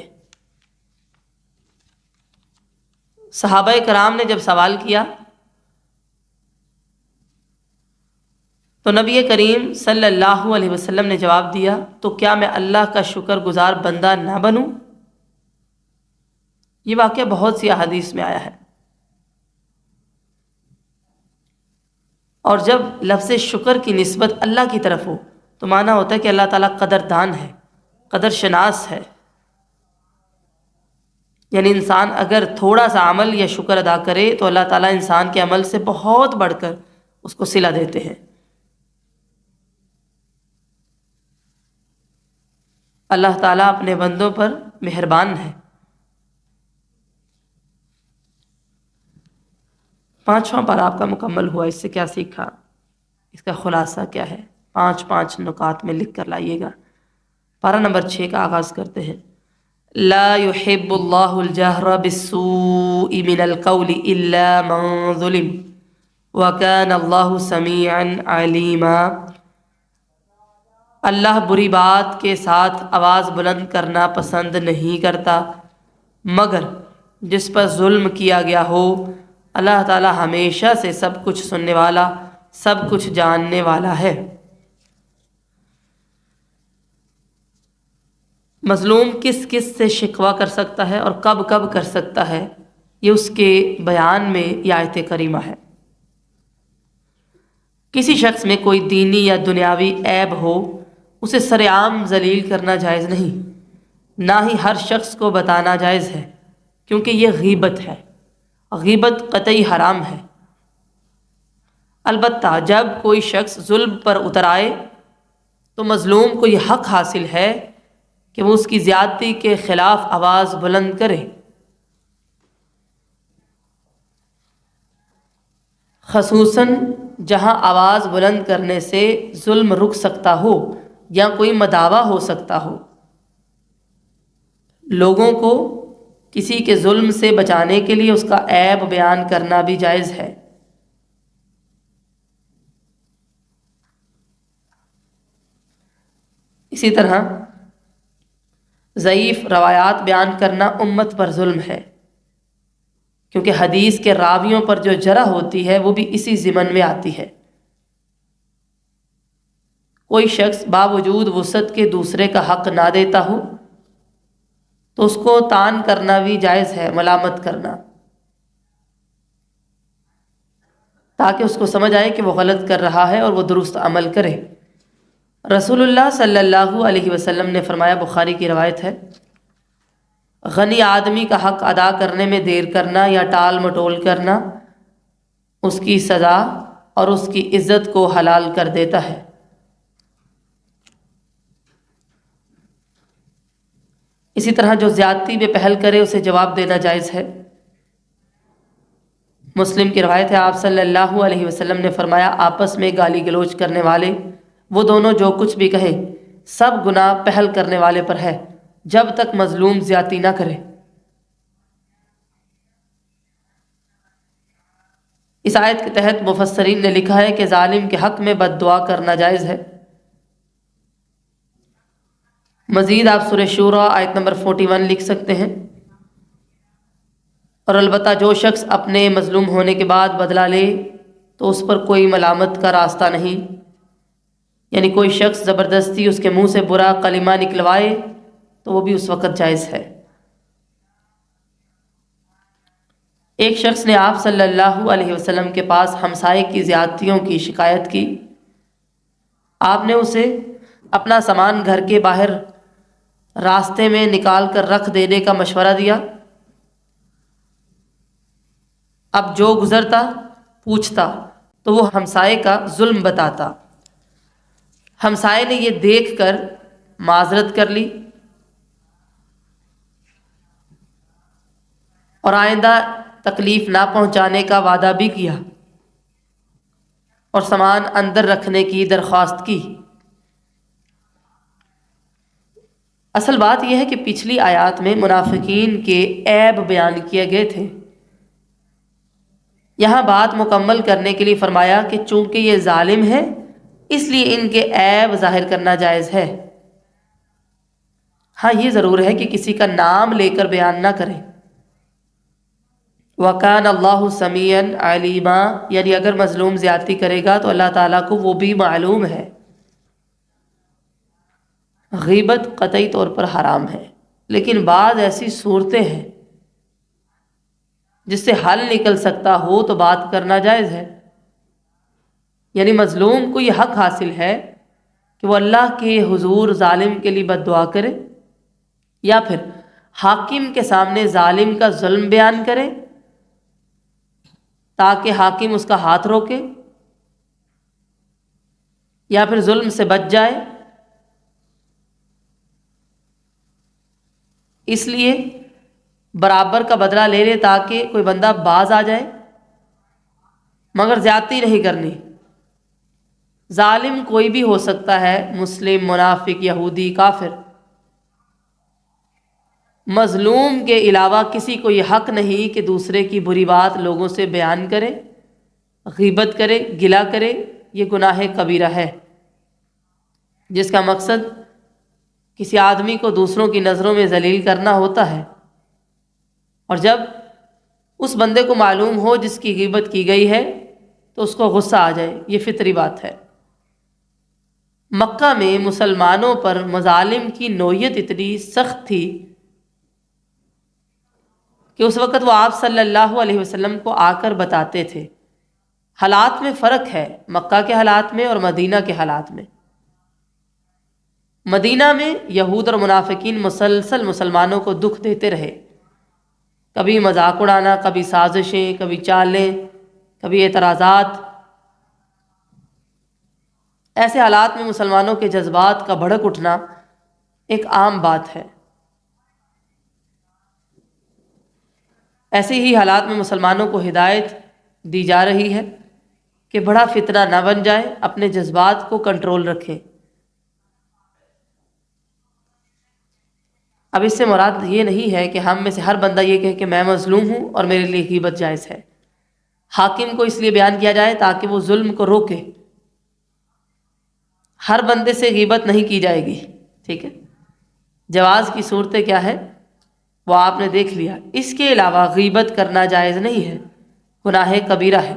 صحابہ کرام نے جب سوال کیا تو نبی کریم صلی اللہ علیہ وسلم نے جواب دیا، تو کیا میں اللہ کا شکر گزار بندہ نہ بنوں؟ یہ واقعہ بہت سی احادیث میں آیا ہے۔ اور جب لفظ شکر کی نسبت اللہ کی طرف ہو تو معنی ہوتا ہے کہ اللہ تعالیٰ قدردان ہے، قدر شناس ہے۔ یعنی انسان اگر تھوڑا سا عمل یا شکر ادا کرے تو اللہ تعالیٰ انسان کے عمل سے بہت بڑھ کر اس کو صلہ دیتے ہیں۔ اللہ تعالیٰ اپنے بندوں پر مہربان ہے۔ 5واں پارہ آپ کا مکمل ہوا۔ اس سے کیا سیکھا؟ اس کا خلاصہ کیا ہے؟ 5 نکات میں لکھ کر لائیے گا۔ پارہ نمبر 6 کا آغاز کرتے ہیں۔ لا يحب اللہ الجہر بالسوء من القول الا من ظلم وکان اللہ سمیعا علیما، اللہ بری بات کے ساتھ آواز بلند کرنا پسند نہیں کرتا مگر جس پر ظلم کیا گیا ہو۔ اللہ تعالی ہمیشہ سے سب کچھ سننے والا، سب کچھ جاننے والا ہے۔ مظلوم کس کس سے شکوہ کر سکتا ہے اور کب کب کر سکتا ہے، یہ اس کے بیان میں یہ آیت کریمہ ہے۔ کسی شخص میں کوئی دینی یا دنیاوی عیب ہو، اسے سر عام ذلیل کرنا جائز نہیں، نہ ہی ہر شخص کو بتانا جائز ہے، کیونکہ یہ غیبت ہے۔ غیبت قطعی حرام ہے۔ البتہ جب کوئی شخص ظلم پر اتر آئے تو مظلوم کو یہ حق حاصل ہے کہ وہ اس کی زیادتی کے خلاف آواز بلند کرے، خصوصاً جہاں آواز بلند کرنے سے ظلم رک سکتا ہو یا کوئی مداوع ہو سکتا ہو۔ لوگوں کو کسی کے ظلم سے بچانے کے لیے اس کا عیب بیان کرنا بھی جائز ہے۔ اسی طرح ضعیف روایات بیان کرنا امت پر ظلم ہے، کیونکہ حدیث کے راویوں پر جو جرح ہوتی ہے وہ بھی اسی ضمن میں آتی ہے۔ کوئی شخص باوجود وسعت کے دوسرے کا حق نہ دیتا ہو تو اس کو طعن کرنا بھی جائز ہے، ملامت کرنا، تاکہ اس کو سمجھ آئے کہ وہ غلط کر رہا ہے اور وہ درست عمل کرے۔ رسول اللہ صلی اللہ علیہ وسلم نے فرمایا، بخاری کی روایت ہے، غنی آدمی کا حق ادا کرنے میں دیر کرنا یا ٹال مٹول کرنا اس کی سزا اور اس کی عزت کو حلال کر دیتا ہے۔ اسی طرح جو زیادتی میں پہل کرے اسے جواب دینا جائز ہے۔ مسلم کی روایت ہے، آپ صلی اللہ علیہ وسلم نے فرمایا، آپس میں گالی گلوچ کرنے والے وہ دونوں جو کچھ بھی کہیں سب گناہ پہل کرنے والے پر ہے، جب تک مظلوم زیادتی نہ کرے۔ اس آیت کے تحت مفسرین نے لکھا ہے کہ ظالم کے حق میں بد دعا کرنا جائز ہے۔ مزید آپ سورہ شورى آیت نمبر 41 لکھ سکتے ہیں۔ اور البتہ جو شخص اپنے مظلوم ہونے کے بعد بدلہ لے تو اس پر کوئی ملامت کا راستہ نہیں، یعنی کوئی شخص زبردستی اس کے منہ سے برا کلمہ نکلوائے تو وہ بھی اس وقت جائز ہے۔ ایک شخص نے آپ صلی اللہ علیہ وسلم کے پاس ہمسائے کی زیادتیوں کی شکایت کی۔ آپ نے اسے اپنا سامان گھر کے باہر راستے میں نکال کر رکھ دینے کا مشورہ دیا۔ اب جو گزرتا پوچھتا تو وہ ہمسائے کا ظلم بتاتا۔ ہمسائے نے یہ دیکھ کر معذرت کر لی اور آئندہ تکلیف نہ پہنچانے کا وعدہ بھی کیا اور سامان اندر رکھنے کی درخواست کی۔ اصل بات یہ ہے کہ پچھلی آیات میں منافقین کے عیب بیان کیے گئے تھے۔ یہاں بات مکمل کرنے کے لیے فرمایا کہ چونکہ یہ ظالم ہے اس لیے ان کے عیب ظاہر کرنا جائز ہے۔ ہاں یہ ضرور ہے کہ کسی کا نام لے کر بیان نہ کریں۔ وَكَانَ اللَّهُ سَمِيعًا عَلِيمًا، یعنی اگر مظلوم زیادتی کرے گا تو اللہ تعالیٰ کو وہ بھی معلوم ہے۔ غیبت قطعی طور پر حرام ہے، لیکن بعض ایسی صورتیں ہیں جس سے حل نکل سکتا ہو تو بات کرنا جائز ہے۔ یعنی مظلوم کو یہ حق حاصل ہے کہ وہ اللہ کے حضور ظالم کے لیے بد دعا کرے یا پھر حاکم کے سامنے ظالم کا ظلم بیان کرے تاکہ حاکم اس کا ہاتھ روکے یا پھر ظلم سے بچ جائے۔ اس لیے برابر کا بدلہ لے لے تاکہ کوئی بندہ باز آ جائے، مگر زیادتی نہیں کرنی۔ ظالم کوئی بھی ہو سکتا ہے، مسلم، منافق، یہودی، کافر۔ مظلوم کے علاوہ کسی کو یہ حق نہیں کہ دوسرے کی بری بات لوگوں سے بیان کرے، غیبت کرے، گلہ کرے۔ یہ گناہ کبیرہ ہے جس کا مقصد کسی آدمی کو دوسروں کی نظروں میں ذلیل کرنا ہوتا ہے، اور جب اس بندے کو معلوم ہو جس کی غیبت کی گئی ہے تو اس کو غصہ آ جائے۔ یہ فطری بات ہے۔ مکہ میں مسلمانوں پر مظالم کی نوعیت اتنی سخت تھی کہ اس وقت وہ آپ صلی اللہ علیہ وسلم کو آ کر بتاتے تھے۔ حالات میں فرق ہے مکہ کے حالات میں اور مدینہ کے حالات میں۔ مدینہ میں یہود اور منافقین مسلسل مسلمانوں کو دکھ دیتے رہے، کبھی مذاق اڑانا، کبھی سازشیں، کبھی چالیں، کبھی اعتراضات۔ ایسے حالات میں مسلمانوں کے جذبات کا بھڑک اٹھنا ایک عام بات ہے۔ ایسے ہی حالات میں مسلمانوں کو ہدایت دی جا رہی ہے کہ بڑا فتنہ نہ بن جائے، اپنے جذبات کو کنٹرول رکھیں۔ اب اس سے مراد یہ نہیں ہے کہ ہم میں سے ہر بندہ یہ کہے کہ میں مظلوم ہوں اور میرے لیے غیبت جائز ہے۔ حاکم کو اس لیے بیان کیا جائے تاکہ وہ ظلم کو روکے۔ ہر بندے سے غیبت نہیں کی جائے گی، ٹھیک ہے؟ جواز کی صورتیں کیا ہے وہ آپ نے دیکھ لیا۔ اس کے علاوہ غیبت کرنا جائز نہیں ہے، گناہ کبیرہ ہے۔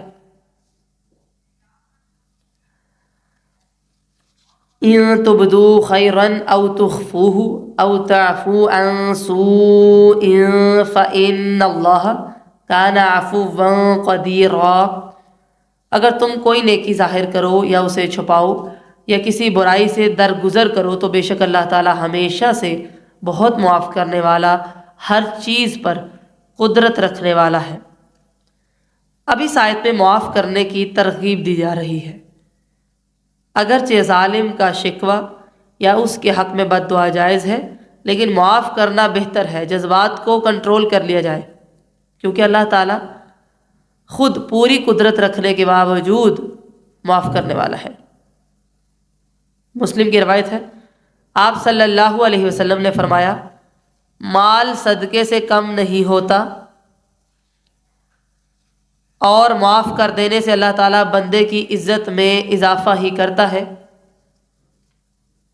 ان تبدوا خیرا او تخفوه او تعفو عن سوء فإن اللہ کان عفوا قدیرا۔ اگر تم کوئی نیکی ظاہر کرو یا اسے چھپاؤ یا کسی برائی سے درگزر کرو تو بے شک اللہ تعالی ہمیشہ سے بہت معاف کرنے والا، ہر چیز پر قدرت رکھنے والا ہے۔ اب اس آیت میں معاف کرنے کی ترغیب دی جا رہی ہے۔ اگرچہ ظالم کا شکوہ یا اس کے حق میں بد دعا جائز ہے، لیکن معاف کرنا بہتر ہے، جذبات کو کنٹرول کر لیا جائے، کیونکہ اللہ تعالیٰ خود پوری قدرت رکھنے کے باوجود معاف کرنے والا ہے۔ مسلم کی روایت ہے، آپ صلی اللہ علیہ وسلم نے فرمایا، مال صدقے سے کم نہیں ہوتا اور معاف کر دینے سے اللہ تعالیٰ بندے کی عزت میں اضافہ ہی کرتا ہے،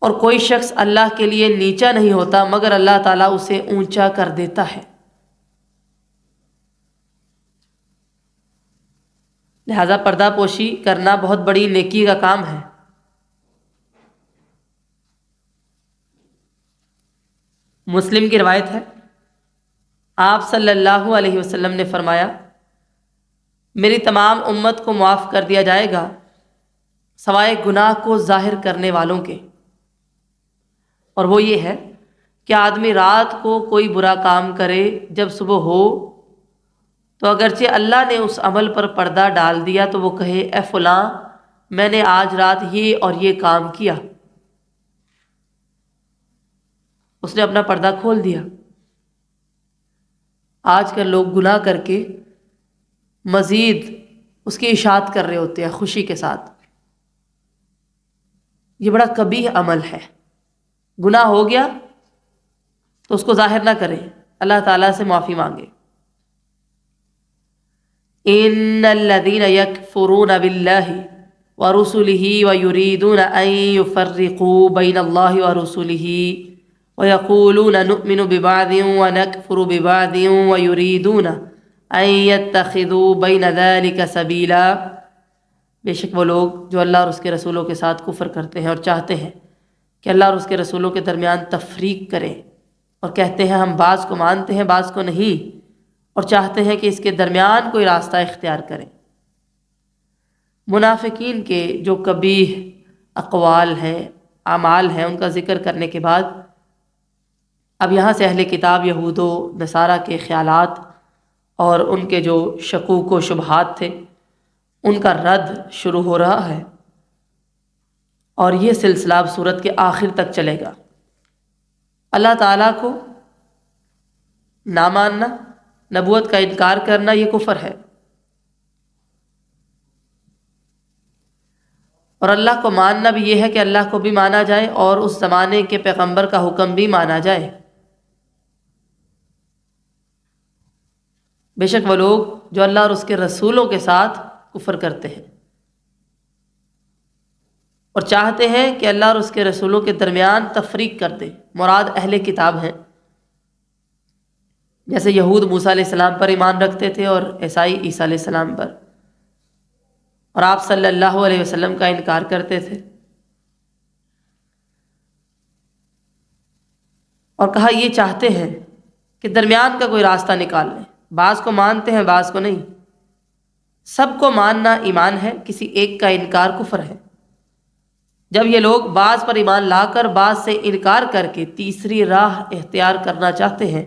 اور کوئی شخص اللہ کے لیے نیچا نہیں ہوتا مگر اللہ تعالیٰ اسے اونچا کر دیتا ہے۔ لہذا پردہ پوشی کرنا بہت بڑی نیکی کا کام ہے۔ مسلم کی روایت ہے، آپ صلی اللہ علیہ وسلم نے فرمایا، میری تمام امت کو معاف کر دیا جائے گا سوائے گناہ کو ظاہر کرنے والوں کے، اور وہ یہ ہے کہ آدمی رات کو کوئی برا کام کرے، جب صبح ہو تو اگرچہ اللہ نے اس عمل پر پردہ ڈال دیا تو وہ کہے، اے فلاں میں نے آج رات یہ اور یہ کام کیا، اس نے اپنا پردہ کھول دیا۔ آج کل لوگ گناہ کر کے مزید اس کی اشاعت کر رہے ہوتے ہیں خوشی کے ساتھ۔ یہ بڑا قبیح عمل ہے۔ گناہ ہو گیا تو اس کو ظاہر نہ کریں، اللہ تعالیٰ سے معافی مانگے۔ ان الذين يكفرون بالله ورسله ويريدون ان يفرقوا بين الله ورسله ويقولون نؤمن ببعض ونكفر ببعض ويريدون ان يتخذوا بين ذلك سبيلا۔ بے شک وہ لوگ جو اللہ اور اس کے رسولوں کے ساتھ کفر کرتے ہیں اور چاہتے ہیں کہ اللہ اور اس کے رسولوں کے درمیان تفریق کریں، اور کہتے ہیں ہم بعض کو مانتے ہیں بعض کو نہیں، اور چاہتے ہیں کہ اس کے درمیان کوئی راستہ اختیار کریں۔ منافقین کے جو قبیح اقوال ہیں، اعمال ہیں، ان کا ذکر کرنے کے بعد اب یہاں سے اہل کتاب یہود و نصارہ کے خیالات اور ان کے جو شکوک و شبہات تھے ان کا رد شروع ہو رہا ہے، اور یہ سلسلہ اب سورت کے آخر تک چلے گا۔ اللہ تعالیٰ کو نہ ماننا، نبوت کا انکار کرنا، یہ کفر ہے، اور اللہ کو ماننا بھی یہ ہے کہ اللہ کو بھی مانا جائے اور اس زمانے کے پیغمبر کا حکم بھی مانا جائے۔ بے شک وہ لوگ جو اللہ اور اس کے رسولوں کے ساتھ کفر کرتے ہیں اور چاہتے ہیں کہ اللہ اور اس کے رسولوں کے درمیان تفریق کر دے، مراد اہل کتاب ہیں، جیسے یہود موسیٰ علیہ السلام پر ایمان رکھتے تھے اور عیسائی عیسیٰ علیہ السلام پر، اور آپ صلی اللہ علیہ وسلم کا انکار کرتے تھے۔ اور کہا یہ چاہتے ہیں کہ درمیان کا کوئی راستہ نکال لیں، بعض کو مانتے ہیں بعض کو نہیں۔ سب کو ماننا ایمان ہے، کسی ایک کا انکار کفر ہے۔ جب یہ لوگ بعض پر ایمان لا کر بعض سے انکار کر کے تیسری راہ اختیار کرنا چاہتے ہیں،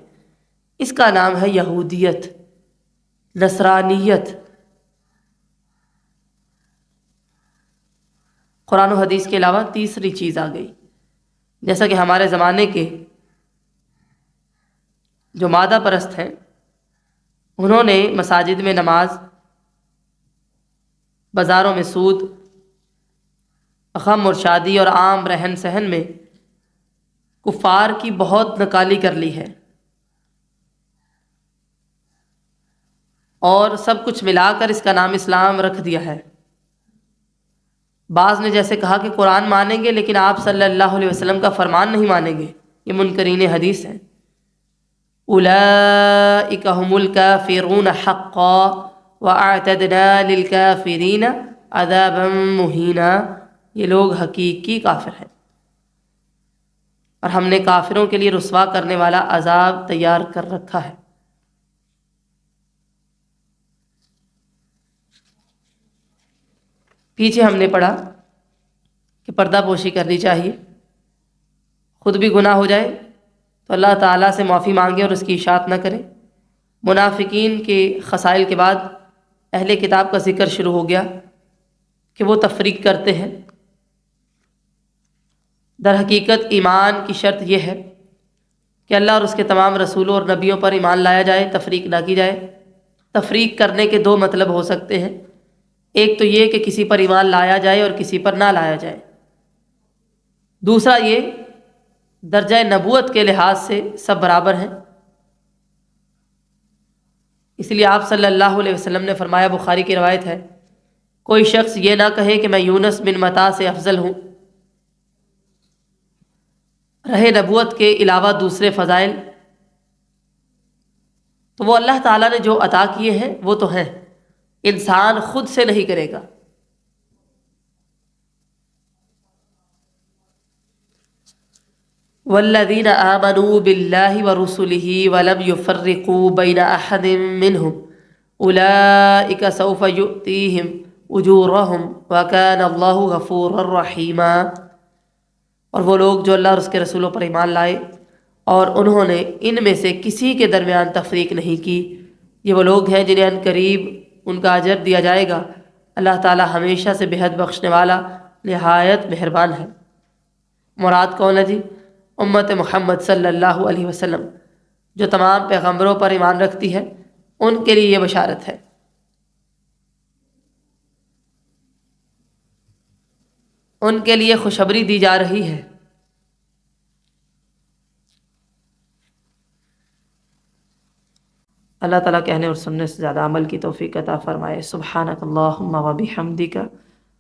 اس کا نام ہے یہودیت، نصرانیت۔ قرآن و حدیث کے علاوہ تیسری چیز آ گئی، جیسا کہ ہمارے زمانے کے جو مادہ پرست ہیں انہوں نے مساجد میں نماز، بازاروں میں سود، غم اور شادی اور عام رہن سہن میں کفار کی بہت نکالی کر لی ہے، اور سب کچھ ملا کر اس کا نام اسلام رکھ دیا ہے۔ بعض نے جیسے کہا کہ قرآن مانیں گے لیکن آپ صلی اللہ علیہ وسلم کا فرمان نہیں مانیں گے، یہ منکرین حدیث ہیں۔ اولئک هم الکافرون حقا واعتدنا للکافرین عذابا مہینا، یہ لوگ حقیقی کافر ہیں اور ہم نے کافروں کے لیے رسوا کرنے والا عذاب تیار کر رکھا ہے۔ پیچھے ہم نے پڑھا کہ پردہ پوشی کرنی چاہیے، خود بھی گناہ ہو جائے تو اللہ تعالیٰ سے معافی مانگے اور اس کی اشاعت نہ کرے۔ منافقین کے خصائل کے بعد اہل کتاب کا ذکر شروع ہو گیا کہ وہ تفریق کرتے ہیں۔ در حقیقت ایمان کی شرط یہ ہے کہ اللہ اور اس کے تمام رسولوں اور نبیوں پر ایمان لایا جائے، تفریق نہ کی جائے۔ تفریق کرنے کے دو مطلب ہو سکتے ہیں، ایک تو یہ کہ کسی پر ایمان لایا جائے اور کسی پر نہ لایا جائے، دوسرا یہ درجہ نبوت کے لحاظ سے سب برابر ہیں۔ اس لیے آپ صلی اللہ علیہ وسلم نے فرمایا، بخاری کی روایت ہے، کوئی شخص یہ نہ کہے کہ میں یونس بن متی سے افضل ہوں۔ رہے نبوت کے علاوہ دوسرے فضائل تو وہ اللہ تعالیٰ نے جو عطا کیے ہیں وہ تو ہیں، انسان خود سے نہیں کرے گا۔ والذین آمنوا باللہ ورسلہ ولم یفرقوا بین احد منہم اولئک سوف یؤتیہم اجورہم وکان اللہ غفورا رحیما۔ اور وہ لوگ جو اللہ اور اس کے رسولوں پر ایمان لائے اور انہوں نے ان میں سے کسی کے درمیان تفریق نہیں کی، یہ وہ لوگ ہیں جنہیں ان قریب ان کا اجر دیا جائے گا۔ اللہ تعالیٰ ہمیشہ سے بے حد بخشنے والا، نہایت مہربان ہے۔ مراد کون ہے جی؟ امت محمد صلی اللہ علیہ وسلم، جو تمام پیغمبروں پر ایمان رکھتی ہے، ان کے لیے یہ بشارت ہے۔ ان کے لیے خوشخبری دی جا رہی ہے۔ اللہ تعالیٰ کہنے اور سننے سے زیادہ عمل کی توفیق عطا فرمائے۔ سبحانک اللہم و بحمدک،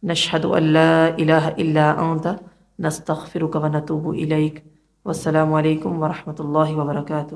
نشہد ان لا الہ الا انت، نستغفرک و نتوب الیک۔ والسلام علیکم ورحمۃ اللہ وبرکاتہ۔